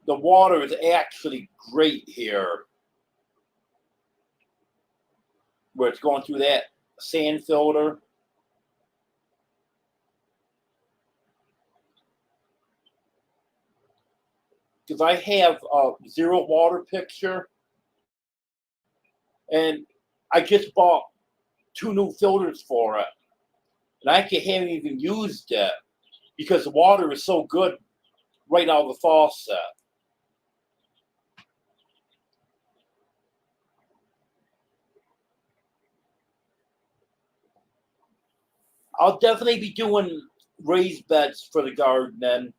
Speaker 1: The water is actually great here, where it's going through that sand filter. Because I have a zero water picture, and I just bought 2 new filters for it, and I haven't even used it because the water is so good right out of the faucet. I'll definitely be doing raised beds for the garden.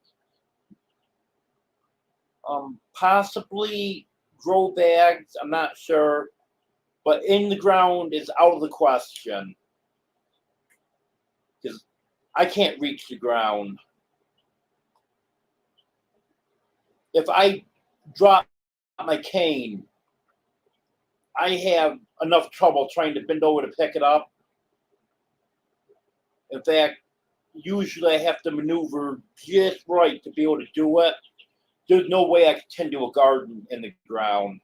Speaker 1: Possibly grow bags, I'm not sure. But in the ground is out of the question. Because I can't reach the ground. If I drop my cane, I have enough trouble trying to bend over to pick it up. In fact, usually I have to maneuver just right to be able to do it. There's no way I can tend to a garden in the ground.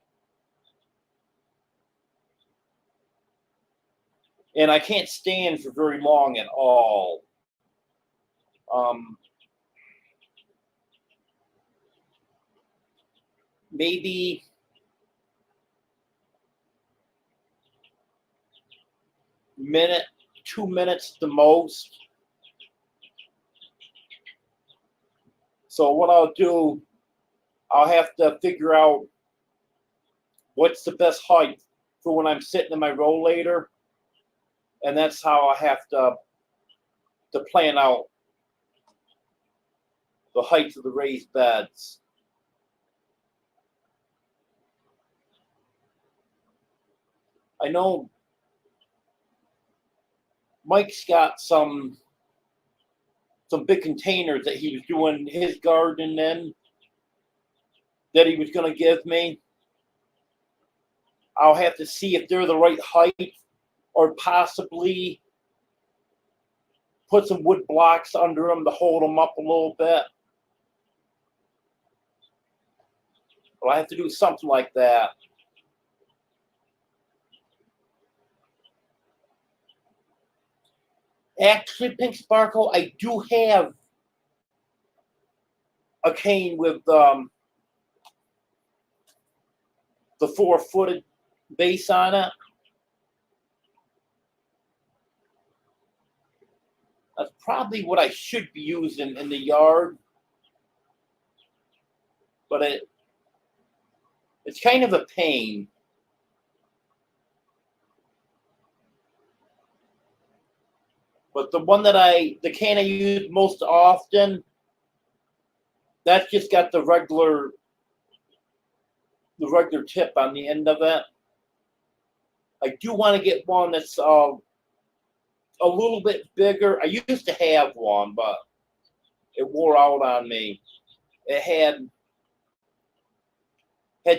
Speaker 1: And I can't stand for very long at all. Maybe 2 minutes the most. So what I'll do, I'll have to figure out what's the best height for when I'm sitting in my rollator, and that's how I have to plan out the height of the raised beds. I know Mike's got some big containers that he was doing his garden in that he was going to give me. I'll have to see if they're the right height, or possibly put some wood blocks under them to hold them up a little bit. But I have to do something like that. Actually, Pink Sparkle, I do have a cane with the 4-footed base on it. That's probably what I should be using in the yard. But it's kind of a pain. But the cane I use most often, that's just got the regular tip on the end of it. I do want to get one that's a little bit bigger. I used to have one, but it wore out on me. It had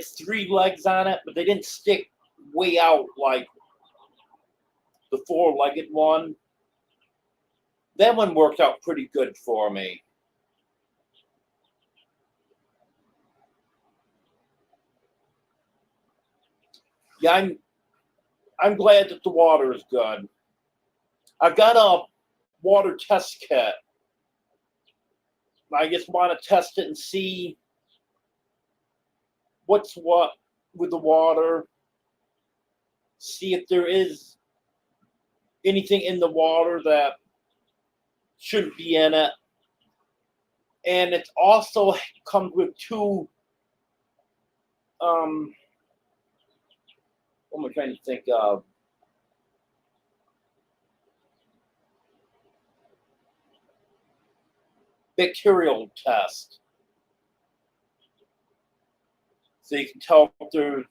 Speaker 1: 3 legs on it, but they didn't stick way out like the 4-legged one. That one worked out pretty good for me. Yeah, I'm glad that the water is good. I've got a water test kit. I just want to test it and see what's what with the water. See if there is anything in the water that shouldn't be in it. And it also comes with two, what am I trying to think of? Bacterial test. So you can tell if there's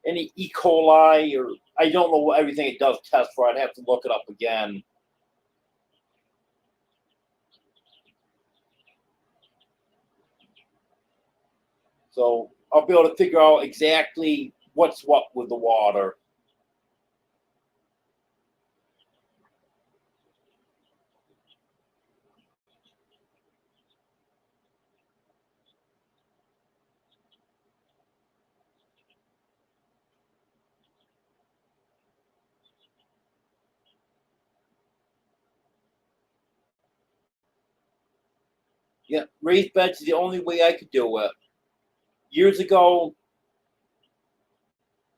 Speaker 1: any E. coli, or I don't know what everything it does test for. I'd have to look it up again. So I'll be able to figure out exactly what's what with the water. Yeah, raised beds is the only way I could do it. Years ago,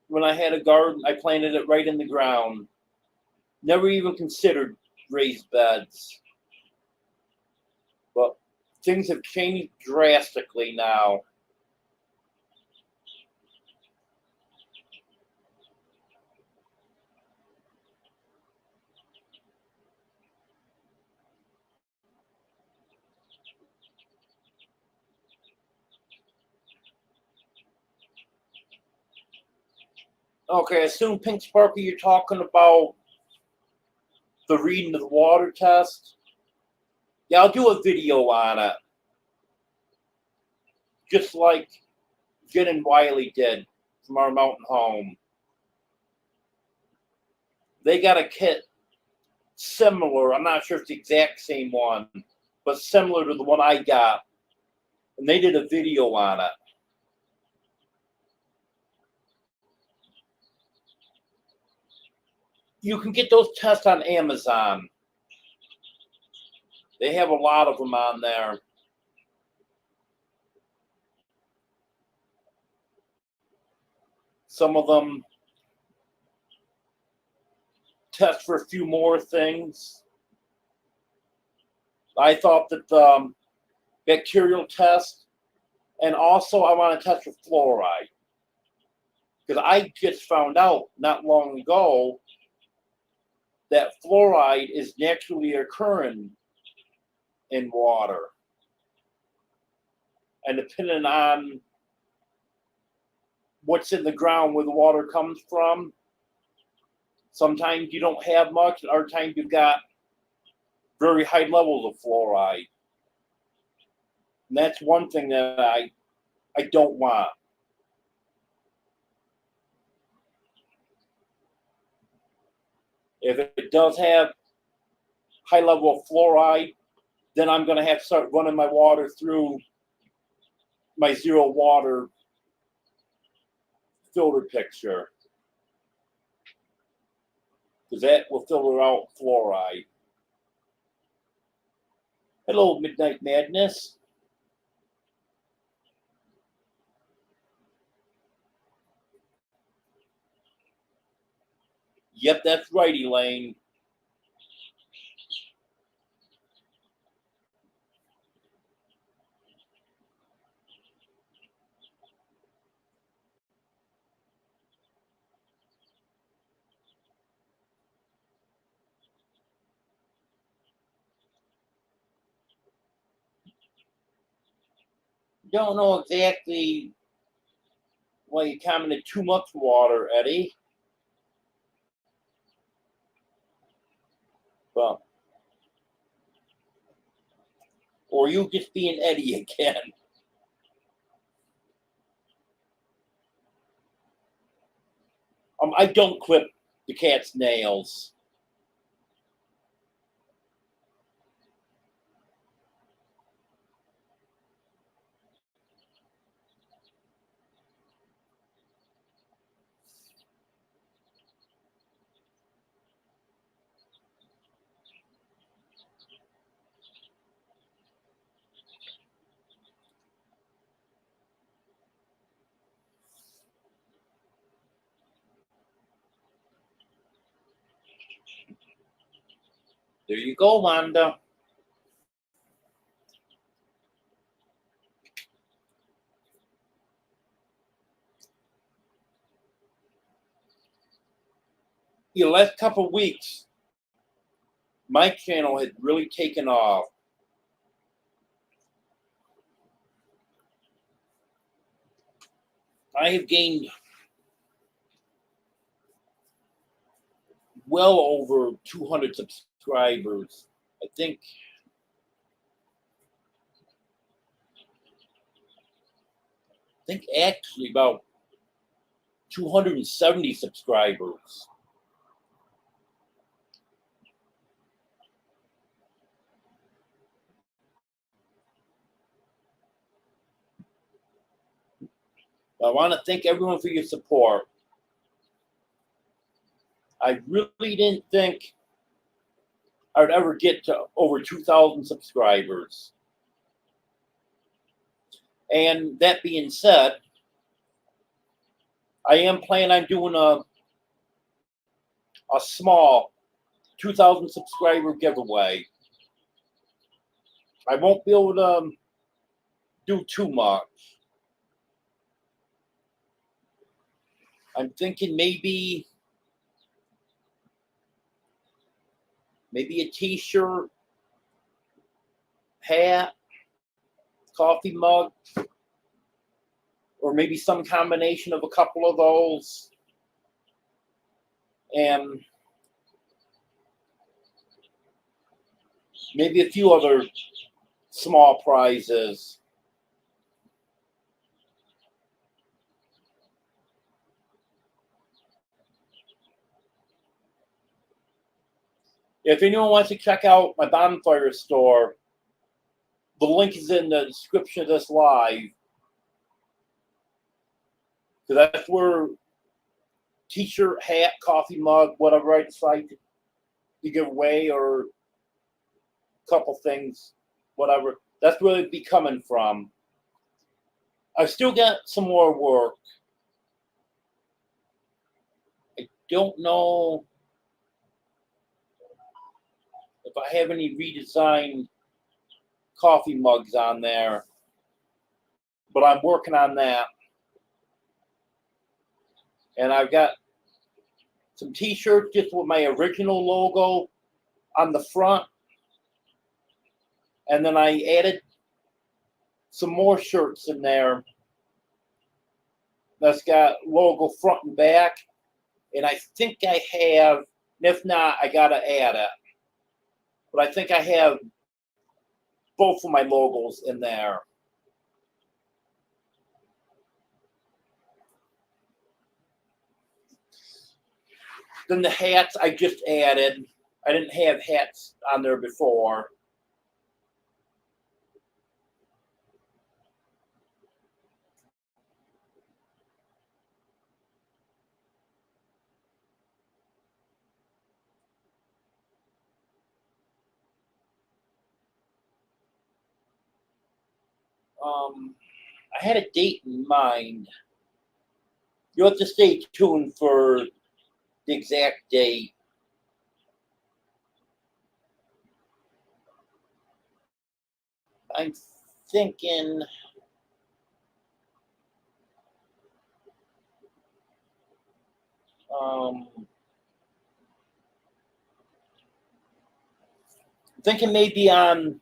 Speaker 1: when I had a garden, I planted it right in the ground. Never even considered raised beds. But things have changed drastically now. Okay, I assume Pink Sparkle, you're talking about the reading of the water test. Yeah, I'll do a video on it. Just like Jen and Wiley did from our mountain home. They got a kit similar, I'm not sure if it's the exact same one, but similar to the one I got. And they did a video on it. You can get those tests on Amazon. They have a lot of them on there. Some of them test for a few more things. I thought that the bacterial test, and also I want to test for fluoride. Because I just found out not long ago that fluoride is naturally occurring in water. And depending on what's in the ground where the water comes from, sometimes you don't have much, and other times you've got very high levels of fluoride. And that's one thing that I don't want. If it does have high level of fluoride, then I'm going to have to start running my water through my zero water filter picture, because that will filter out fluoride. Hello, Midnight Madness. Yep, that's right, Elaine. Don't know exactly why you commented too much water, Eddie. But, or you just being Eddie again. I don't clip the cat's nails. There you go, Wanda. The last couple of weeks, my channel had really taken off. I have gained well over 200 subscribers. I think actually about 270 subscribers. I want to thank everyone for your support. I really didn't think I would ever get to over 2,000 subscribers. And that being said, I am planning on doing a small 2,000 subscriber giveaway. I won't be able to do too much. I'm thinking maybe a t-shirt, hat, coffee mug, or maybe some combination of a couple of those. And maybe a few other small prizes. If anyone wants to check out my bonfire store, the link is in the description of this live. Because that's where t-shirt, hat, coffee mug, whatever I decide to give away, or a couple things, whatever. That's where it'd be coming from. I've still got some more work. I don't know if I have any redesigned coffee mugs on there, but I'm working on that. And I've got some t-shirts just with my original logo on the front. And then I added some more shirts in there that's got logo front and back. And I think I have, and if not, I gotta add it. But I think I have both of my logos in there. Then the hats I just added. I didn't have hats on there before. I had a date in mind. You'll have to stay tuned for the exact date. I'm thinking maybe on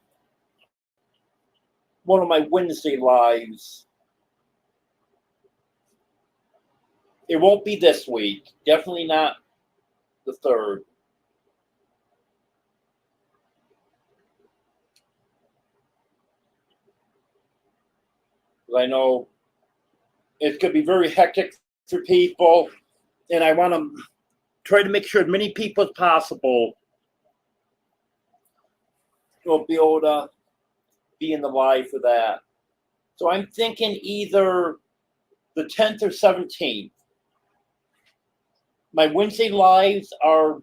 Speaker 1: one of my Wednesday lives. It won't be this week. Definitely not the 3rd. I know it's going to be very hectic for people, and I want to try to make sure as many people as possible will be able to be in the live for that. So I'm thinking either the 10th or 17th. My Wednesday lives are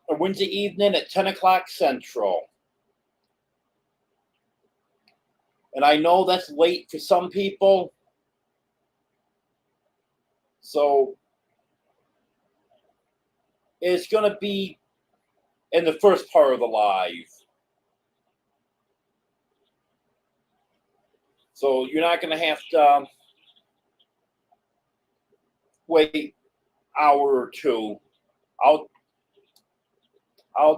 Speaker 1: a Wednesday evening at 10 o'clock Central. And I know that's late for some people. So it's going to be in the first part of the live. So you're not going to have to wait hour or two. I'll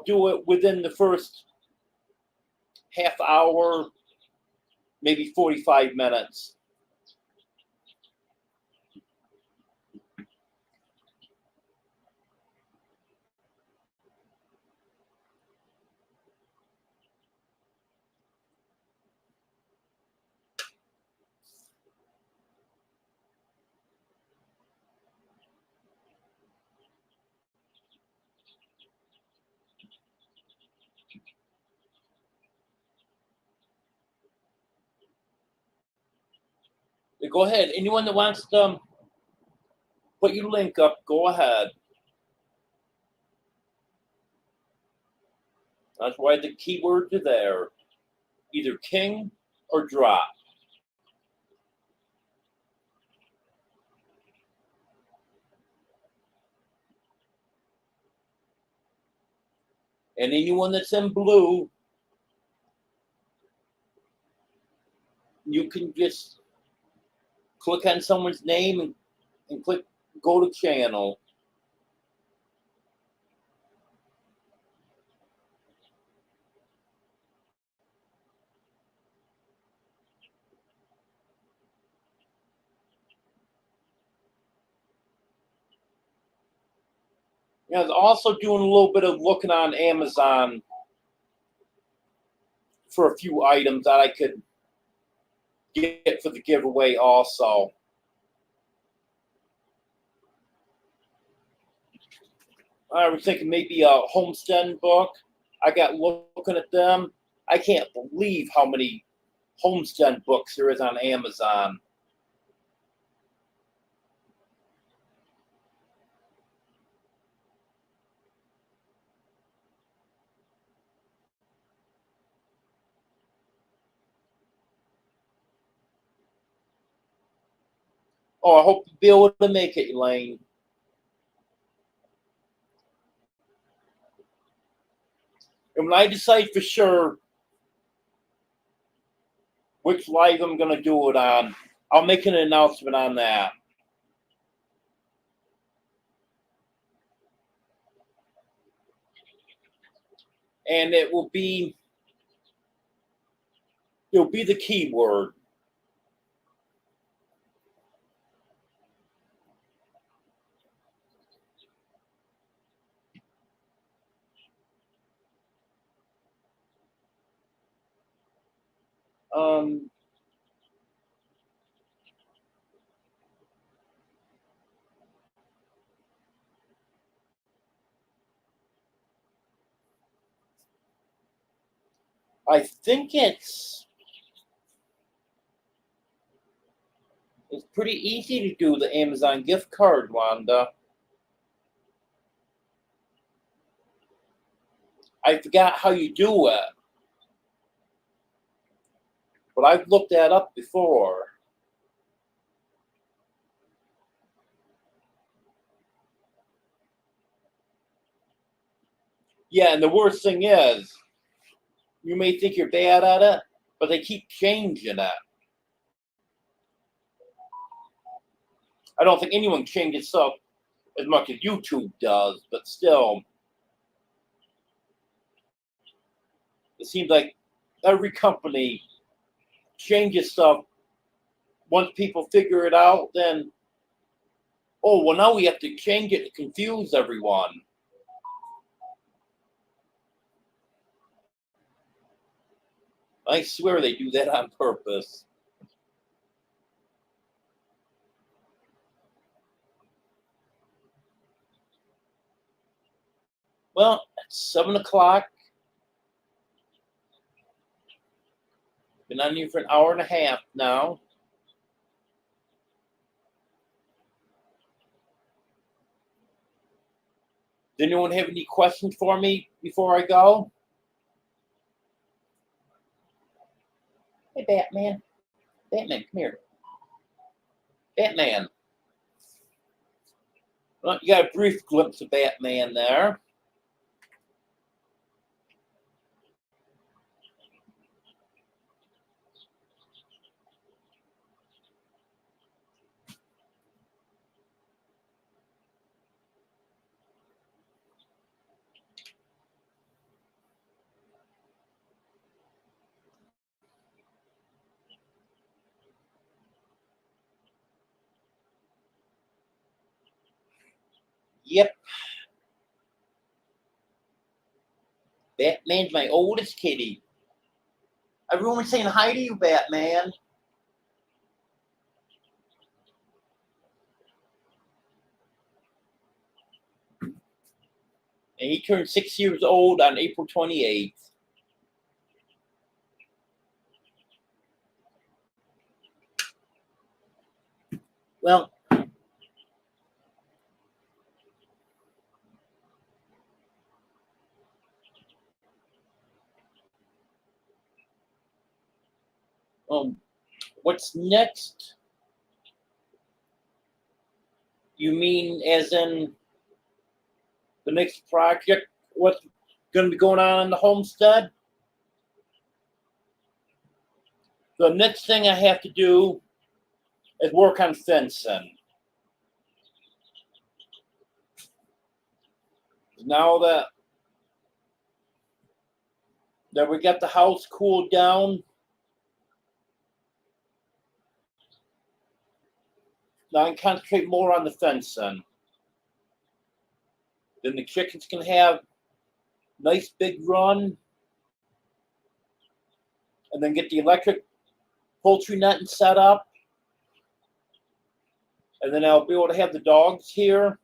Speaker 1: do it within the first half hour, maybe 45 minutes. Go ahead. Anyone that wants to put your link up, go ahead. That's why the keywords are there. Either king or drop. And anyone that's in blue, you can just click on someone's name and click go to channel. I was also doing a little bit of looking on Amazon for a few items that I could get for the giveaway also. I was thinking maybe a Homestead book. I got looking at them. I can't believe how many Homestead books there is on Amazon. Oh, I hope you'll be able to make it, Elaine. And when I decide for sure which live I'm going to do it on, I'll make an announcement on that. And it'll be the keyword. I think it's pretty easy to do the Amazon gift card, Wanda. I forgot how you do it, but I've looked that up before. Yeah, and the worst thing is, you may think you're bad at it, but they keep changing it. I don't think anyone changes stuff as much as YouTube does, but still, it seems like every company changes stuff. Once people figure it out, then, oh, well, now we have to change it to confuse everyone. I swear they do that on purpose. Well, it's 7 o'clock. Been on here for an hour and a half now. Does anyone have any questions for me before I go? Hey, Batman. Batman, come here. Batman. Well, you got a brief glimpse of Batman there. Yep. Batman's my oldest kitty. Everyone's saying hi to you, Batman. And he turned 6 years old on April 28th. Well, what's next? You mean as in the next project? What's going to be going on in the homestead? The next thing I have to do is work on fencing. Now that we got the house cooled down, now I can concentrate more on the fencing. Then the chickens can have nice big run, and then get the electric poultry netting set up, and then I'll be able to have the dogs here.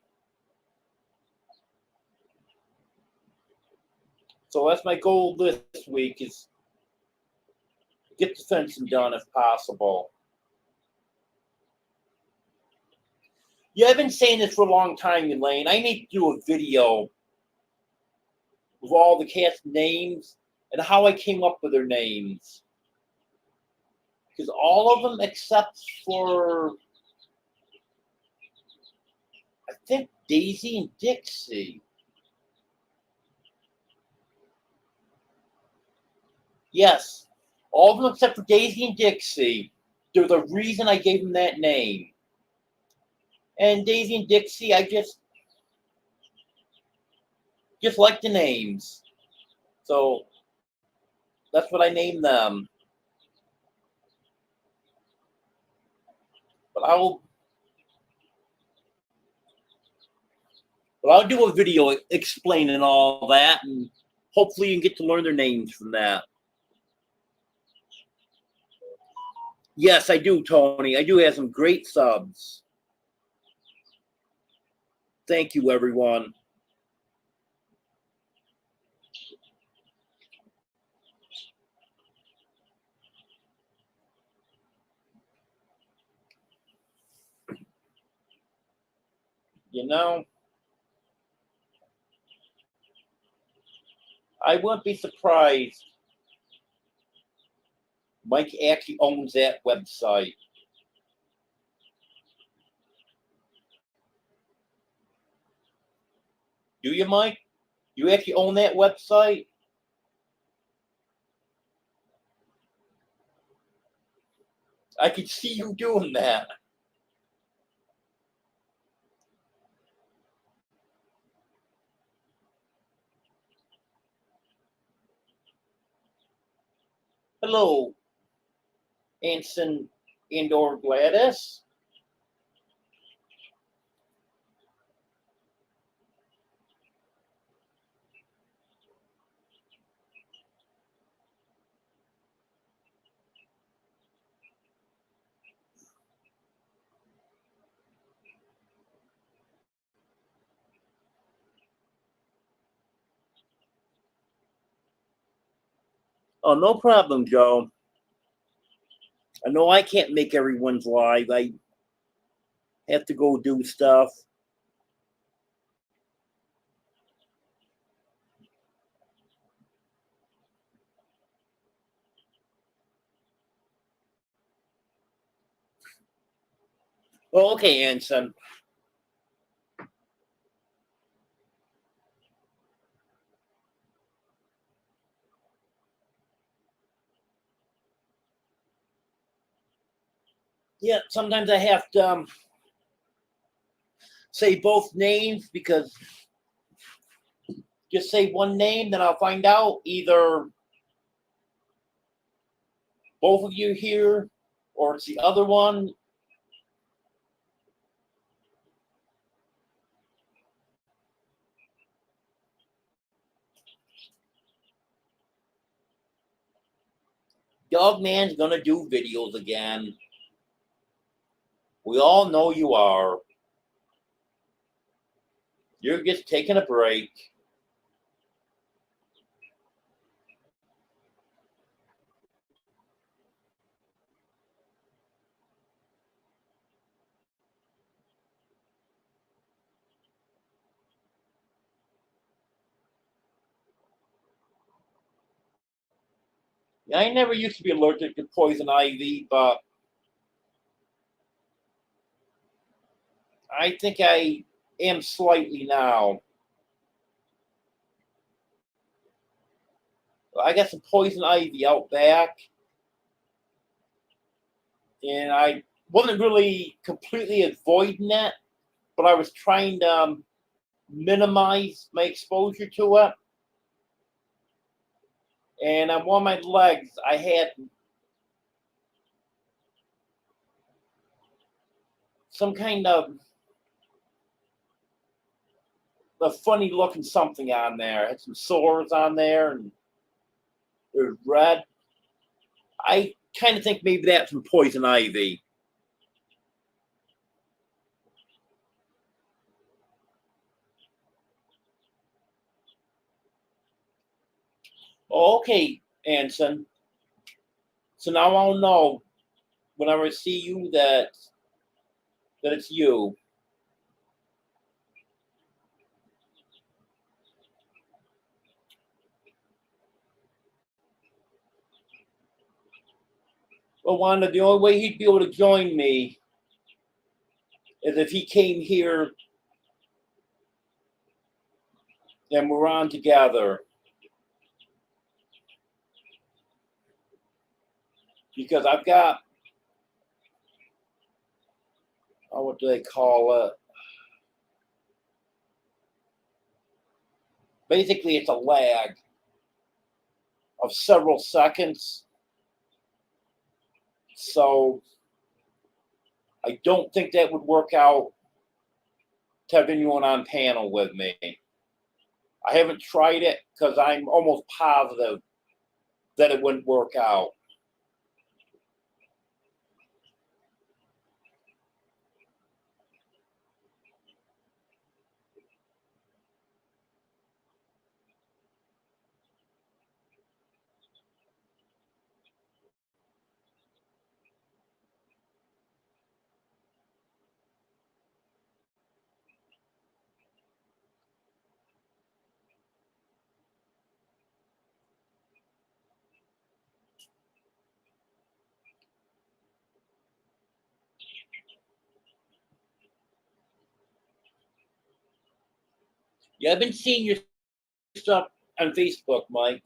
Speaker 1: So that's my goal this week, is get the fencing done if possible. Yeah, I've been saying this for a long time, Elaine. I need to do a video with all the cats' names and how I came up with their names. Because all of them, except for, I think, Daisy and Dixie. Yes, all of them except for Daisy and Dixie. They're the reason I gave them that name. And Daisy and Dixie, I just like the names. So that's what I named them. But I'll do a video explaining all that, and hopefully you can get to learn their names from that. Yes, I do, Tony. I do have some great subs. Thank you, everyone. You know, I wouldn't be surprised. Mike actually owns that website. Do you, Mike? You actually own that website? I could see you doing that. Hello, Anson and/or Gladys. Oh, no problem, Joe. I know I can't make everyone's live. I have to go do stuff. Well, okay, Anson. Yeah, sometimes I have to say both names, because just say one name, then I'll find out either both of you here or it's the other one. Dog Man's gonna do videos again. We all know you are. You're just taking a break. I never used to be allergic to poison ivy, but I think I am slightly now. I got some poison ivy out back, and I wasn't really completely avoiding it, but I was trying to minimize my exposure to it. And on one of my legs, I had some kind of a funny looking something on there. I had some sores on there, and it was red. I kind of think maybe that's from poison ivy. Oh, okay, Anson. So now I'll know whenever I see you that it's you. Well, Wanda, the only way he'd be able to join me is if he came here and we're on together. Because I've got, oh, what do they call it? Basically, it's a lag of several seconds. So I don't think that would work out to have anyone on panel with me. I haven't tried it because I'm almost positive that it wouldn't work out. Yeah, I've been seeing your stuff on Facebook, Mike.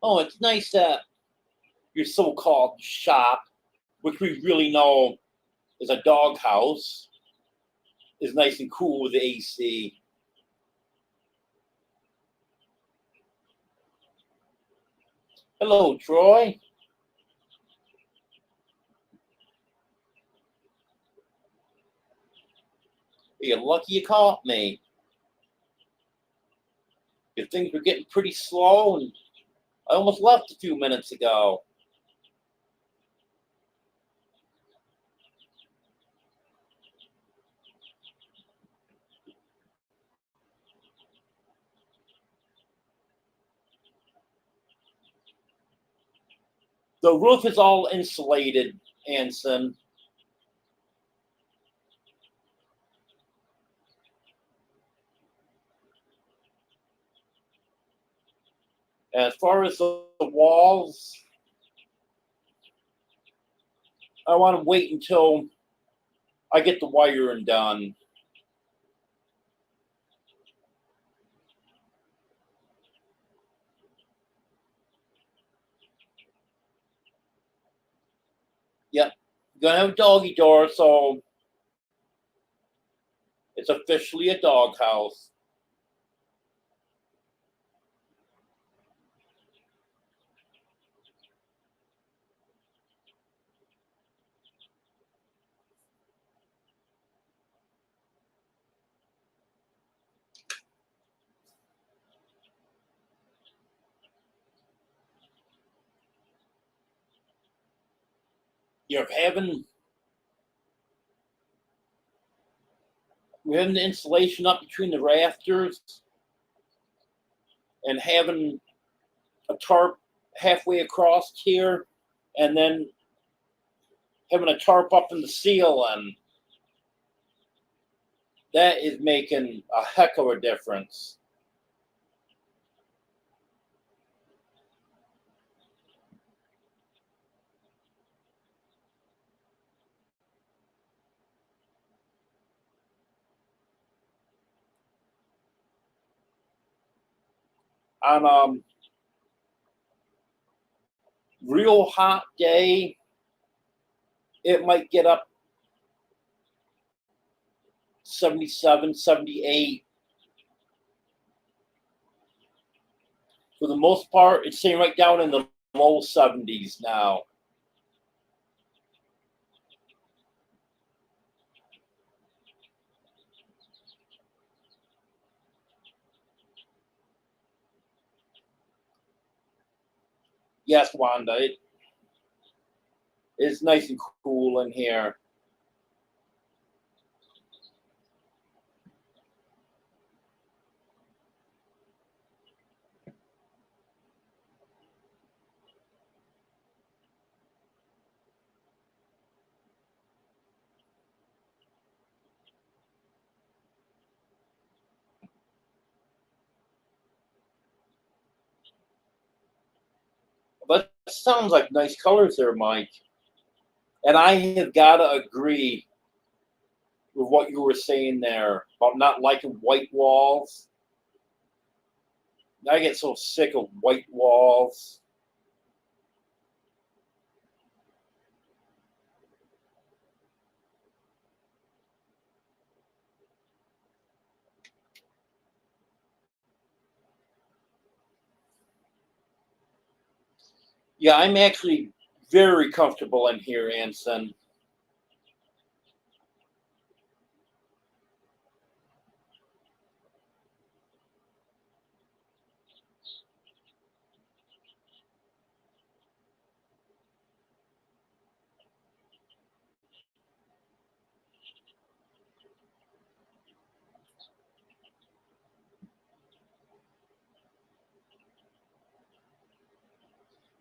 Speaker 1: Oh, it's nice that your so-called shop, which we really know is a doghouse, is nice and cool with the AC. Hello, Troy. You're lucky you caught me. Your things were getting pretty slow, and I almost left a few minutes ago. The roof is all insulated, Anson. As far as the walls, I want to wait until I get the wiring done. Yep, gonna have a doggy door, so it's officially a doghouse. You're having we're having the insulation up between the rafters and having a tarp halfway across here, and then having a tarp up in the ceiling. That is making a heck of a difference. On a real hot day, it might get up 77, 78. For the most part, it's staying right down in the low 70s now. Yes, Wanda, it is nice and cool in here. But it sounds like nice colors there, Mike. And I have got to agree with what you were saying there about not liking white walls. I get so sick of white walls. Yeah, I'm actually very comfortable in here, Anson.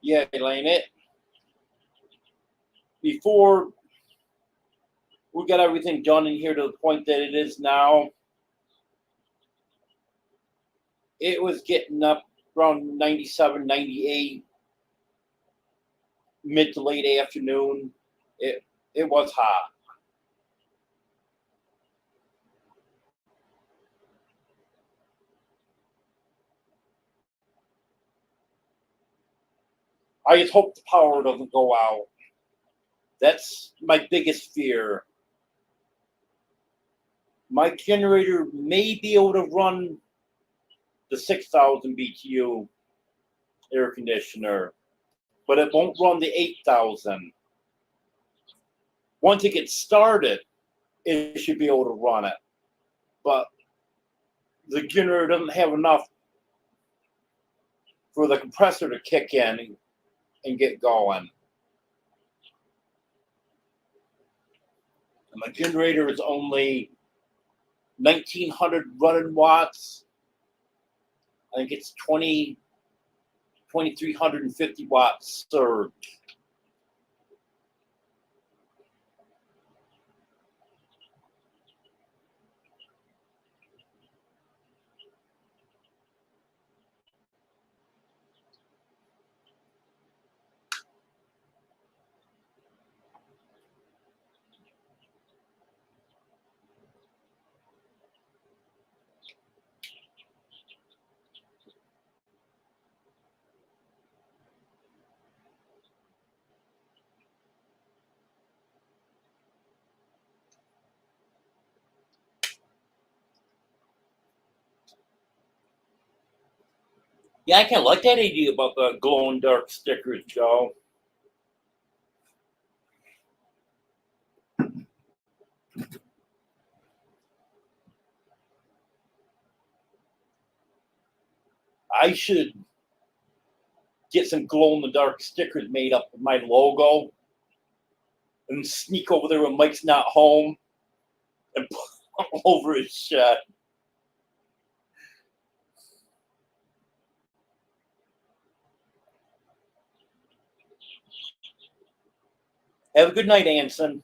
Speaker 1: Yeah, Elaine, it before we got everything done in here to the point that it is now, it was getting up around 97, 98, mid to late afternoon. It was hot. I just hope the power doesn't go out. That's my biggest fear. My generator may be able to run the 6,000 BTU air conditioner, but it won't run the 8,000. Once it gets started, it should be able to run it. But the generator doesn't have enough for the compressor to kick in and get going. And my generator is only 1,900 running watts. I think it's 2,350 watts surge. Yeah, I kind of like that idea about the glow in dark stickers, Joe. I should get some glow in the dark stickers made up with my logo and sneak over there when Mike's not home and put them over his shed. Have a good night, Anson.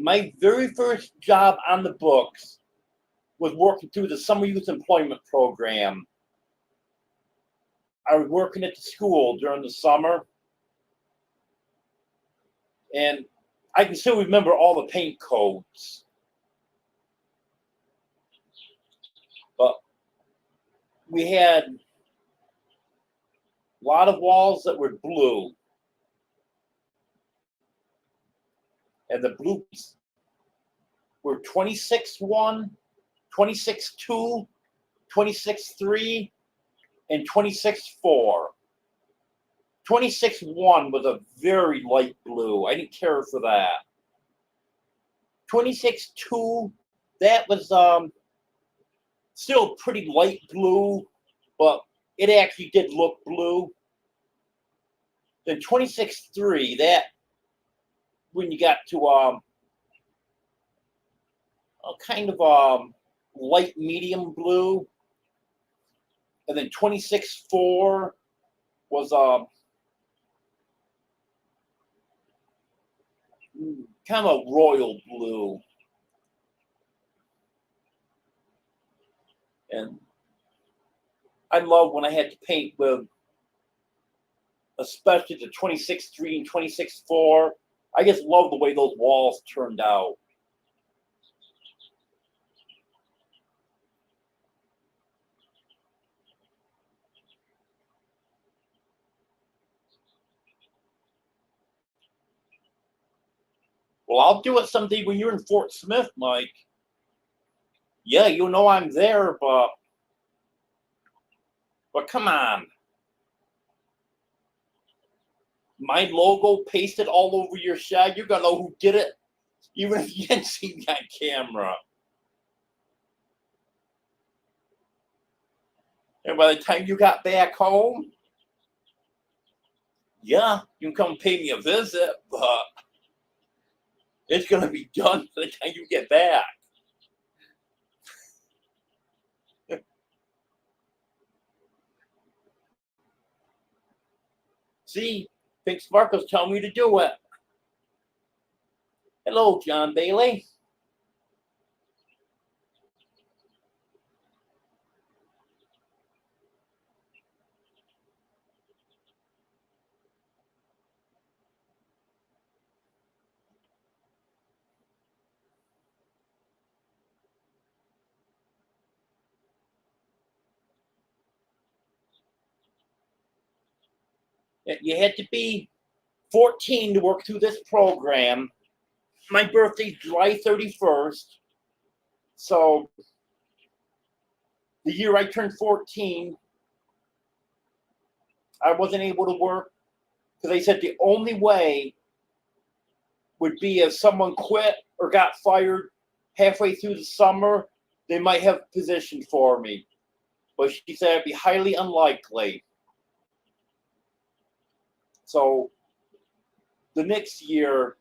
Speaker 1: My very first job on the books was working through the Summer Youth Employment Program. I was working at the school during the summer, and I can still remember all the paint codes. But we had a lot of walls that were blue. And the blues were 26-1, 26-2, 26-3, and 26-4. 26-1 was a very light blue. I didn't care for that. 26-2, that was still pretty light blue, but it actually did look blue. Then 26-3, that when you got to kind of light medium blue, and then 26-4 was kind of a royal blue. And I love when I had to paint with, especially the 26-3 and 26-4. I just love the way those walls turned out. Well, I'll do it someday when you're in Fort Smith, Mike. Yeah, you know I'm there, but come on. My logo pasted all over your shed, you're gonna know who did it, even if you didn't see me on camera. And by the time you got back home, yeah, you can come pay me a visit, but it's gonna be done by the time you get back. See, Pink Sparkle's telling me to do it. Hello, John Bailey. You had to be 14 to work through this program. My birthday's July 31st. So the year I turned 14, I wasn't able to work because they said the only way would be if someone quit or got fired halfway through the summer, they might have a position for me. But she said it'd be highly unlikely. So the next year,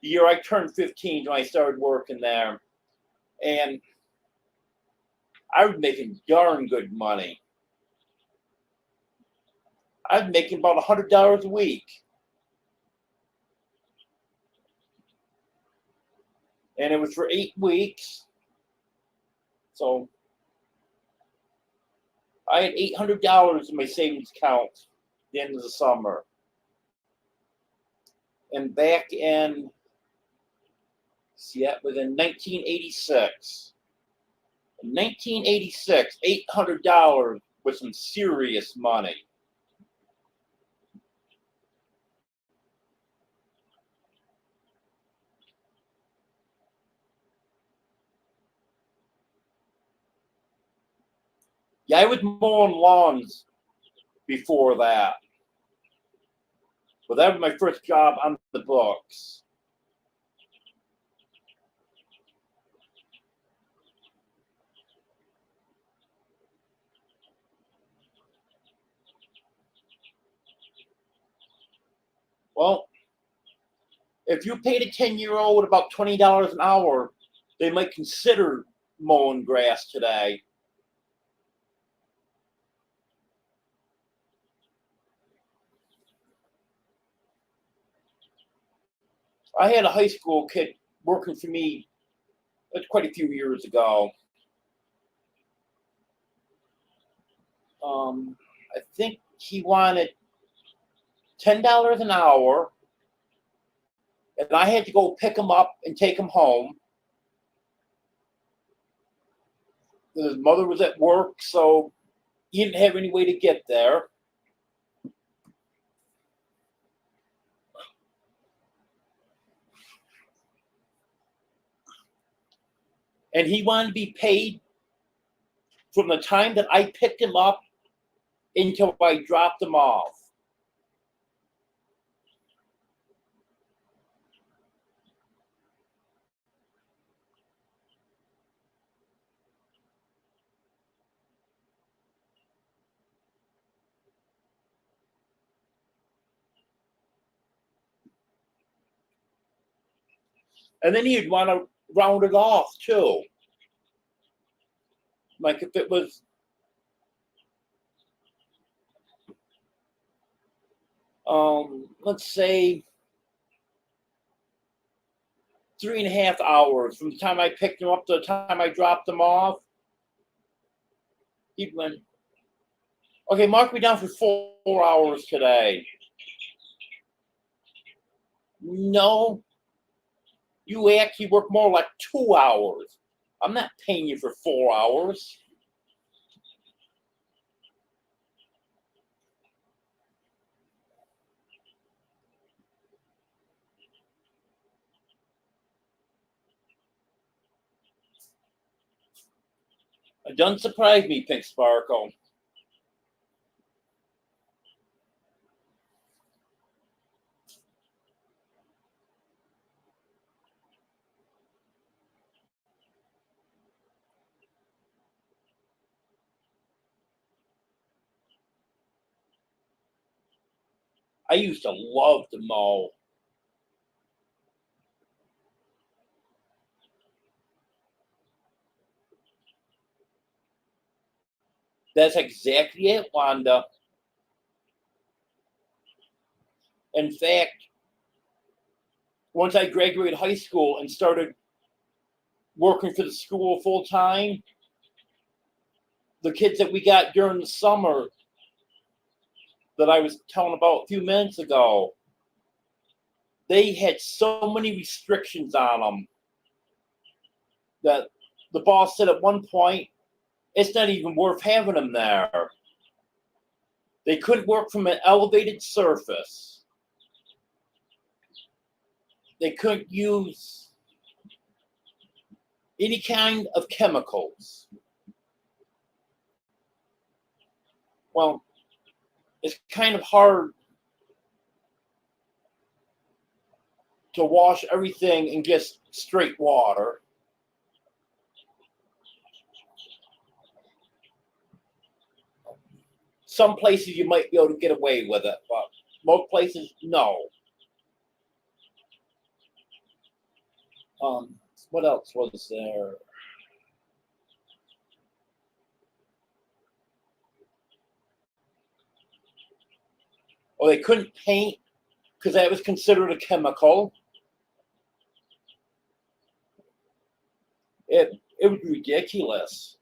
Speaker 1: the year I turned 15, when I started working there, and I was making darn good money. I was making about $100 a week. And it was for 8 weeks. So I had $800 in my savings account at the end of the summer. And back in, see, that was in 1986. In 1986, $800 was some serious money. Yeah, I was mowing lawns before that. But that was my first job on the books. Well, if you paid a 10-year-old about $20 an hour, they might consider mowing grass today. I had a high school kid working for me quite a few years ago. I think he wanted $10 an hour, and I had to go pick him up and take him home. His mother was at work, so he didn't have any way to get there. And he wanted to be paid from the time that I picked him up until I dropped him off. And then he'd want to round it off too. Like if it was let's say 3.5 hours from the time I picked him up to the time I dropped him off, he went, okay, mark me down for 4 hours today. No, you actually work more like 2 hours. I'm not paying you for 4 hours. It doesn't surprise me, Pink Sparkle. I used to love to mow. That's exactly it, Wanda. In fact, once I graduated high school and started working for the school full time, the kids that we got during the summer that I was telling about a few minutes ago, they had so many restrictions on them that the boss said at one point, it's not even worth having them there. They couldn't work from an elevated surface. They couldn't use any kind of chemicals. Well, it's kind of hard to wash everything in just straight water. Some places you might be able to get away with it, but most places, no. What else was there? Well, they couldn't paint because that was considered a chemical. It was ridiculous.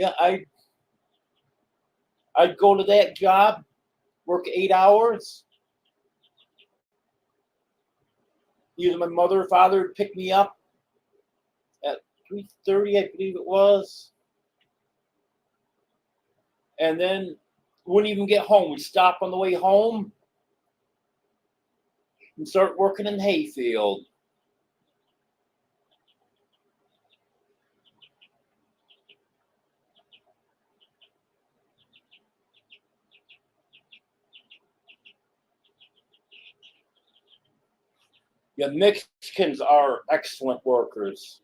Speaker 1: Yeah, I'd go to that job, work 8 hours. Either my mother or father would pick me up at 3:30, I believe it was, and then wouldn't even get home. We'd stop on the way home and start working in the hayfield. Yeah, Mexicans are excellent workers.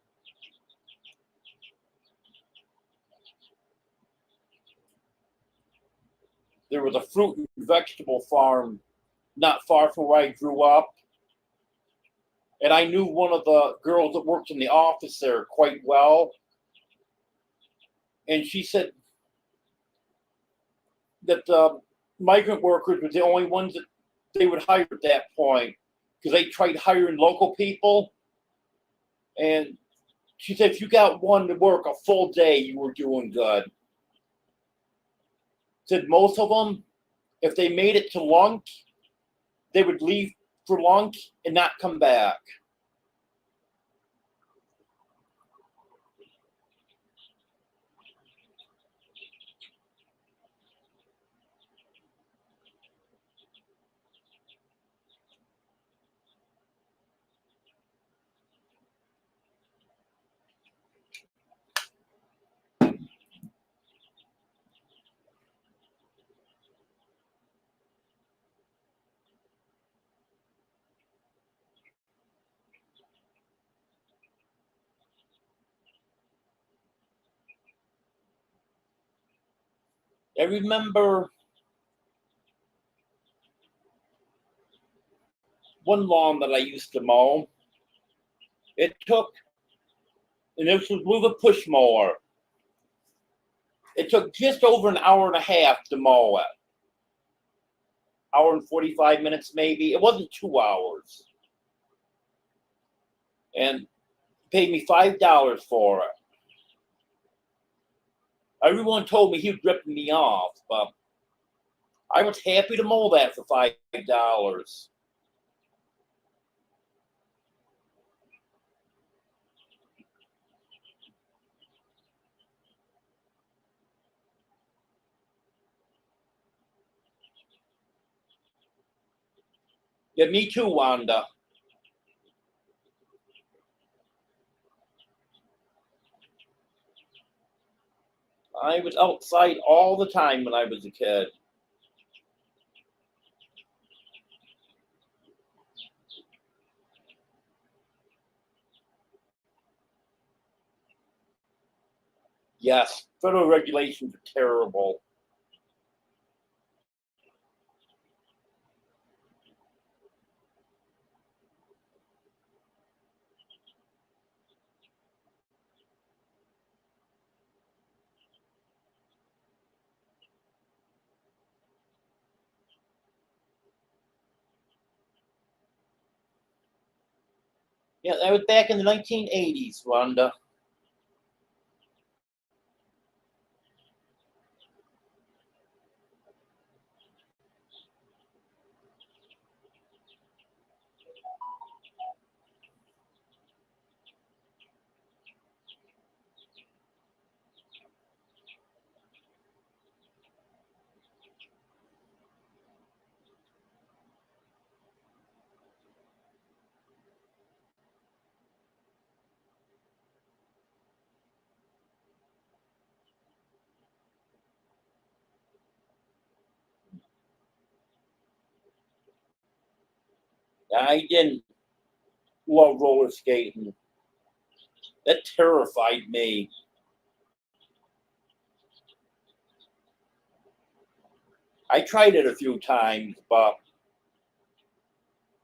Speaker 1: There was a fruit and vegetable farm not far from where I grew up, and I knew one of the girls that worked in the office there quite well. And she said that the migrant workers were the only ones that they would hire at that point because they tried hiring local people. And she said if you got one to work a full day, you were doing good. Said most of them, if they made it to lunch, they would leave for lunch and not come back. I remember one lawn that I used to mow. It took, and this was with a push mower. It took just over an hour and a half to mow it. Hour and 45 minutes, maybe. It wasn't 2 hours. And paid me $5 for it. Everyone told me he was ripping me off, but I was happy to mow that for $5. Yeah, me too, Wanda. I was outside all the time when I was a kid. Yes, federal regulations are terrible. Yeah, that was back in the 1980s, Wanda. I didn't love roller skating. That terrified me. I tried it a few times, but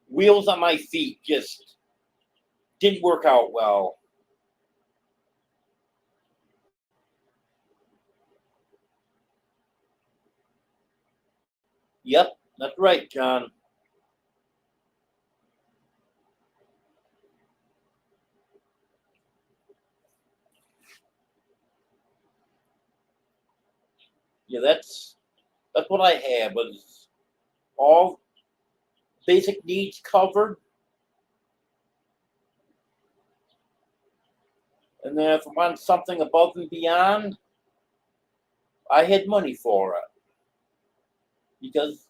Speaker 1: wheels on my feet just didn't work out well. Yep, that's right, John. Yeah, that's what I had, was all basic needs covered. And then if I want something above and beyond, I had money for it. Because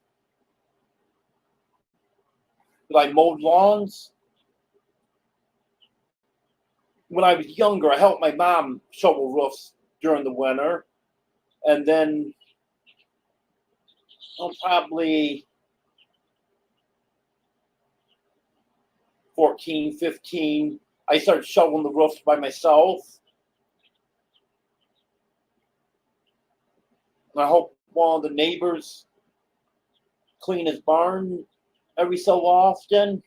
Speaker 1: I mowed lawns. When I was younger, I helped my mom shovel roofs during the winter. And then probably 14, 15, I started shoveling the roofs by myself. And I hope one of the neighbors clean his barn every so often.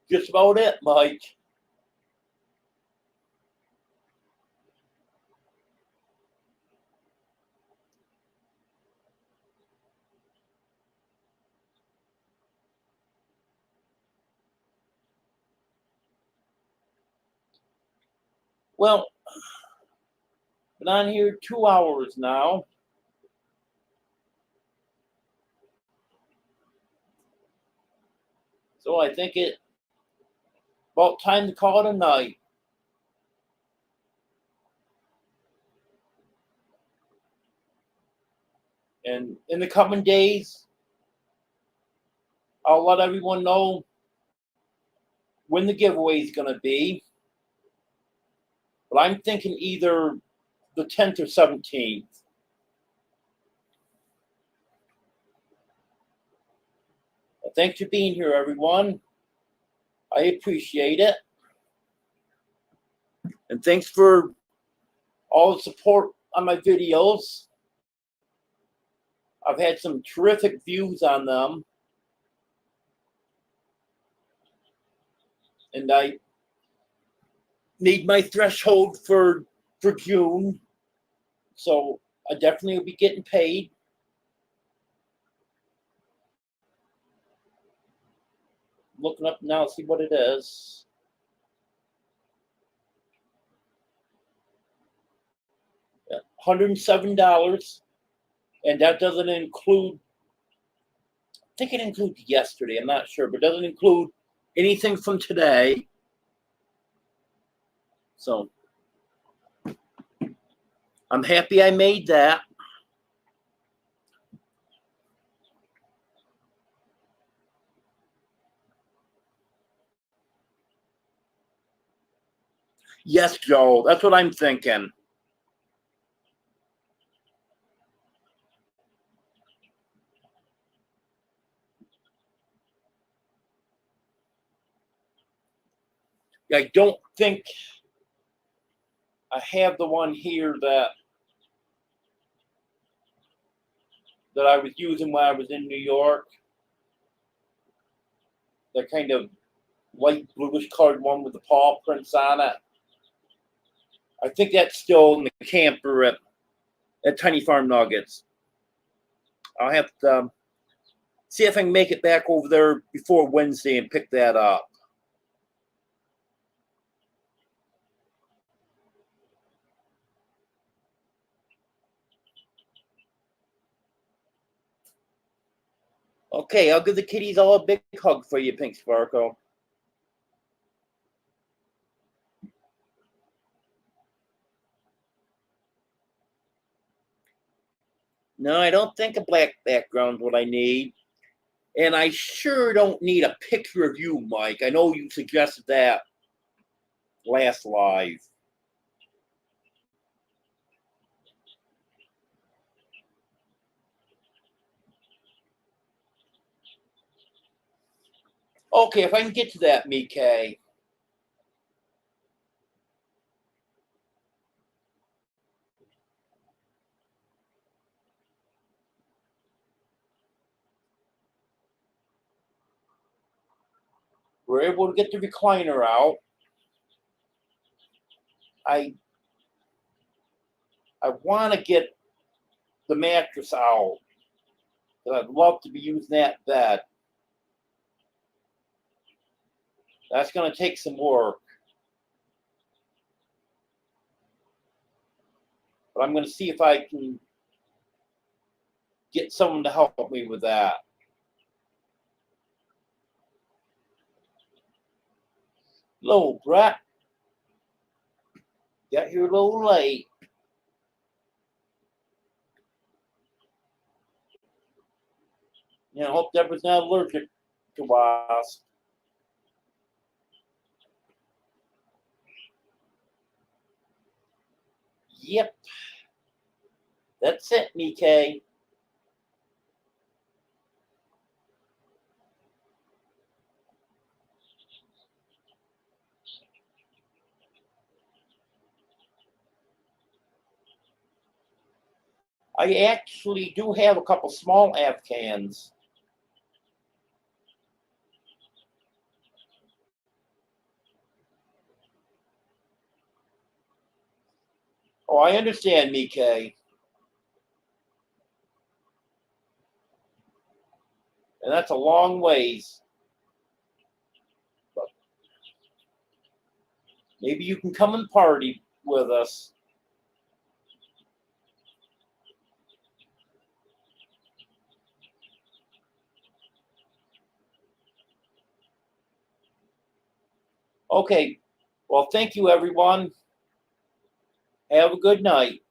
Speaker 1: Just about it, Mike. Well, been on here 2 hours now. So I think it about time to call it a night. And in the coming days, I'll let everyone know when the giveaway is going to be. But I'm thinking either the 10th or 17th. Thanks for being here, everyone. I appreciate it. And thanks for all the support on my videos. I've had some terrific views on them. And I need my threshold for June. So I definitely will be getting paid. Looking up now, see what it is. $107. And that doesn't include, I think it includes yesterday, I'm not sure, but it doesn't include anything from today. So I'm happy I made that. Yes, Joe, that's what I'm thinking. I don't think I have the one here that I was using when I was in New York. That kind of light bluish colored one with the paw prints on it. I think that's still in the camper at Tiny Farm Nuggets. I'll have to see if I can make it back over there before Wednesday and pick that up. Okay, I'll give the kitties all a big hug for you, Pink Sparkle. No, I don't think a black background's what I need. And I sure don't need a picture of you, Mike. I know you suggested that last live. Okay, if I can get to that, Mike. We're able to get the recliner out. I want to get the mattress out. I'd love to be using that bed. That's going to take some work. But I'm going to see if I can get someone to help me with that. Hello, Brett. Got here a little late. I hope Deborah's not allergic to wasps. Yep. That's it, Nikkei. I actually do have a couple small Afghans. Oh, I understand, Nikkei. And that's a long ways. But maybe you can come and party with us. Okay. Well, thank you, everyone. Have a good night.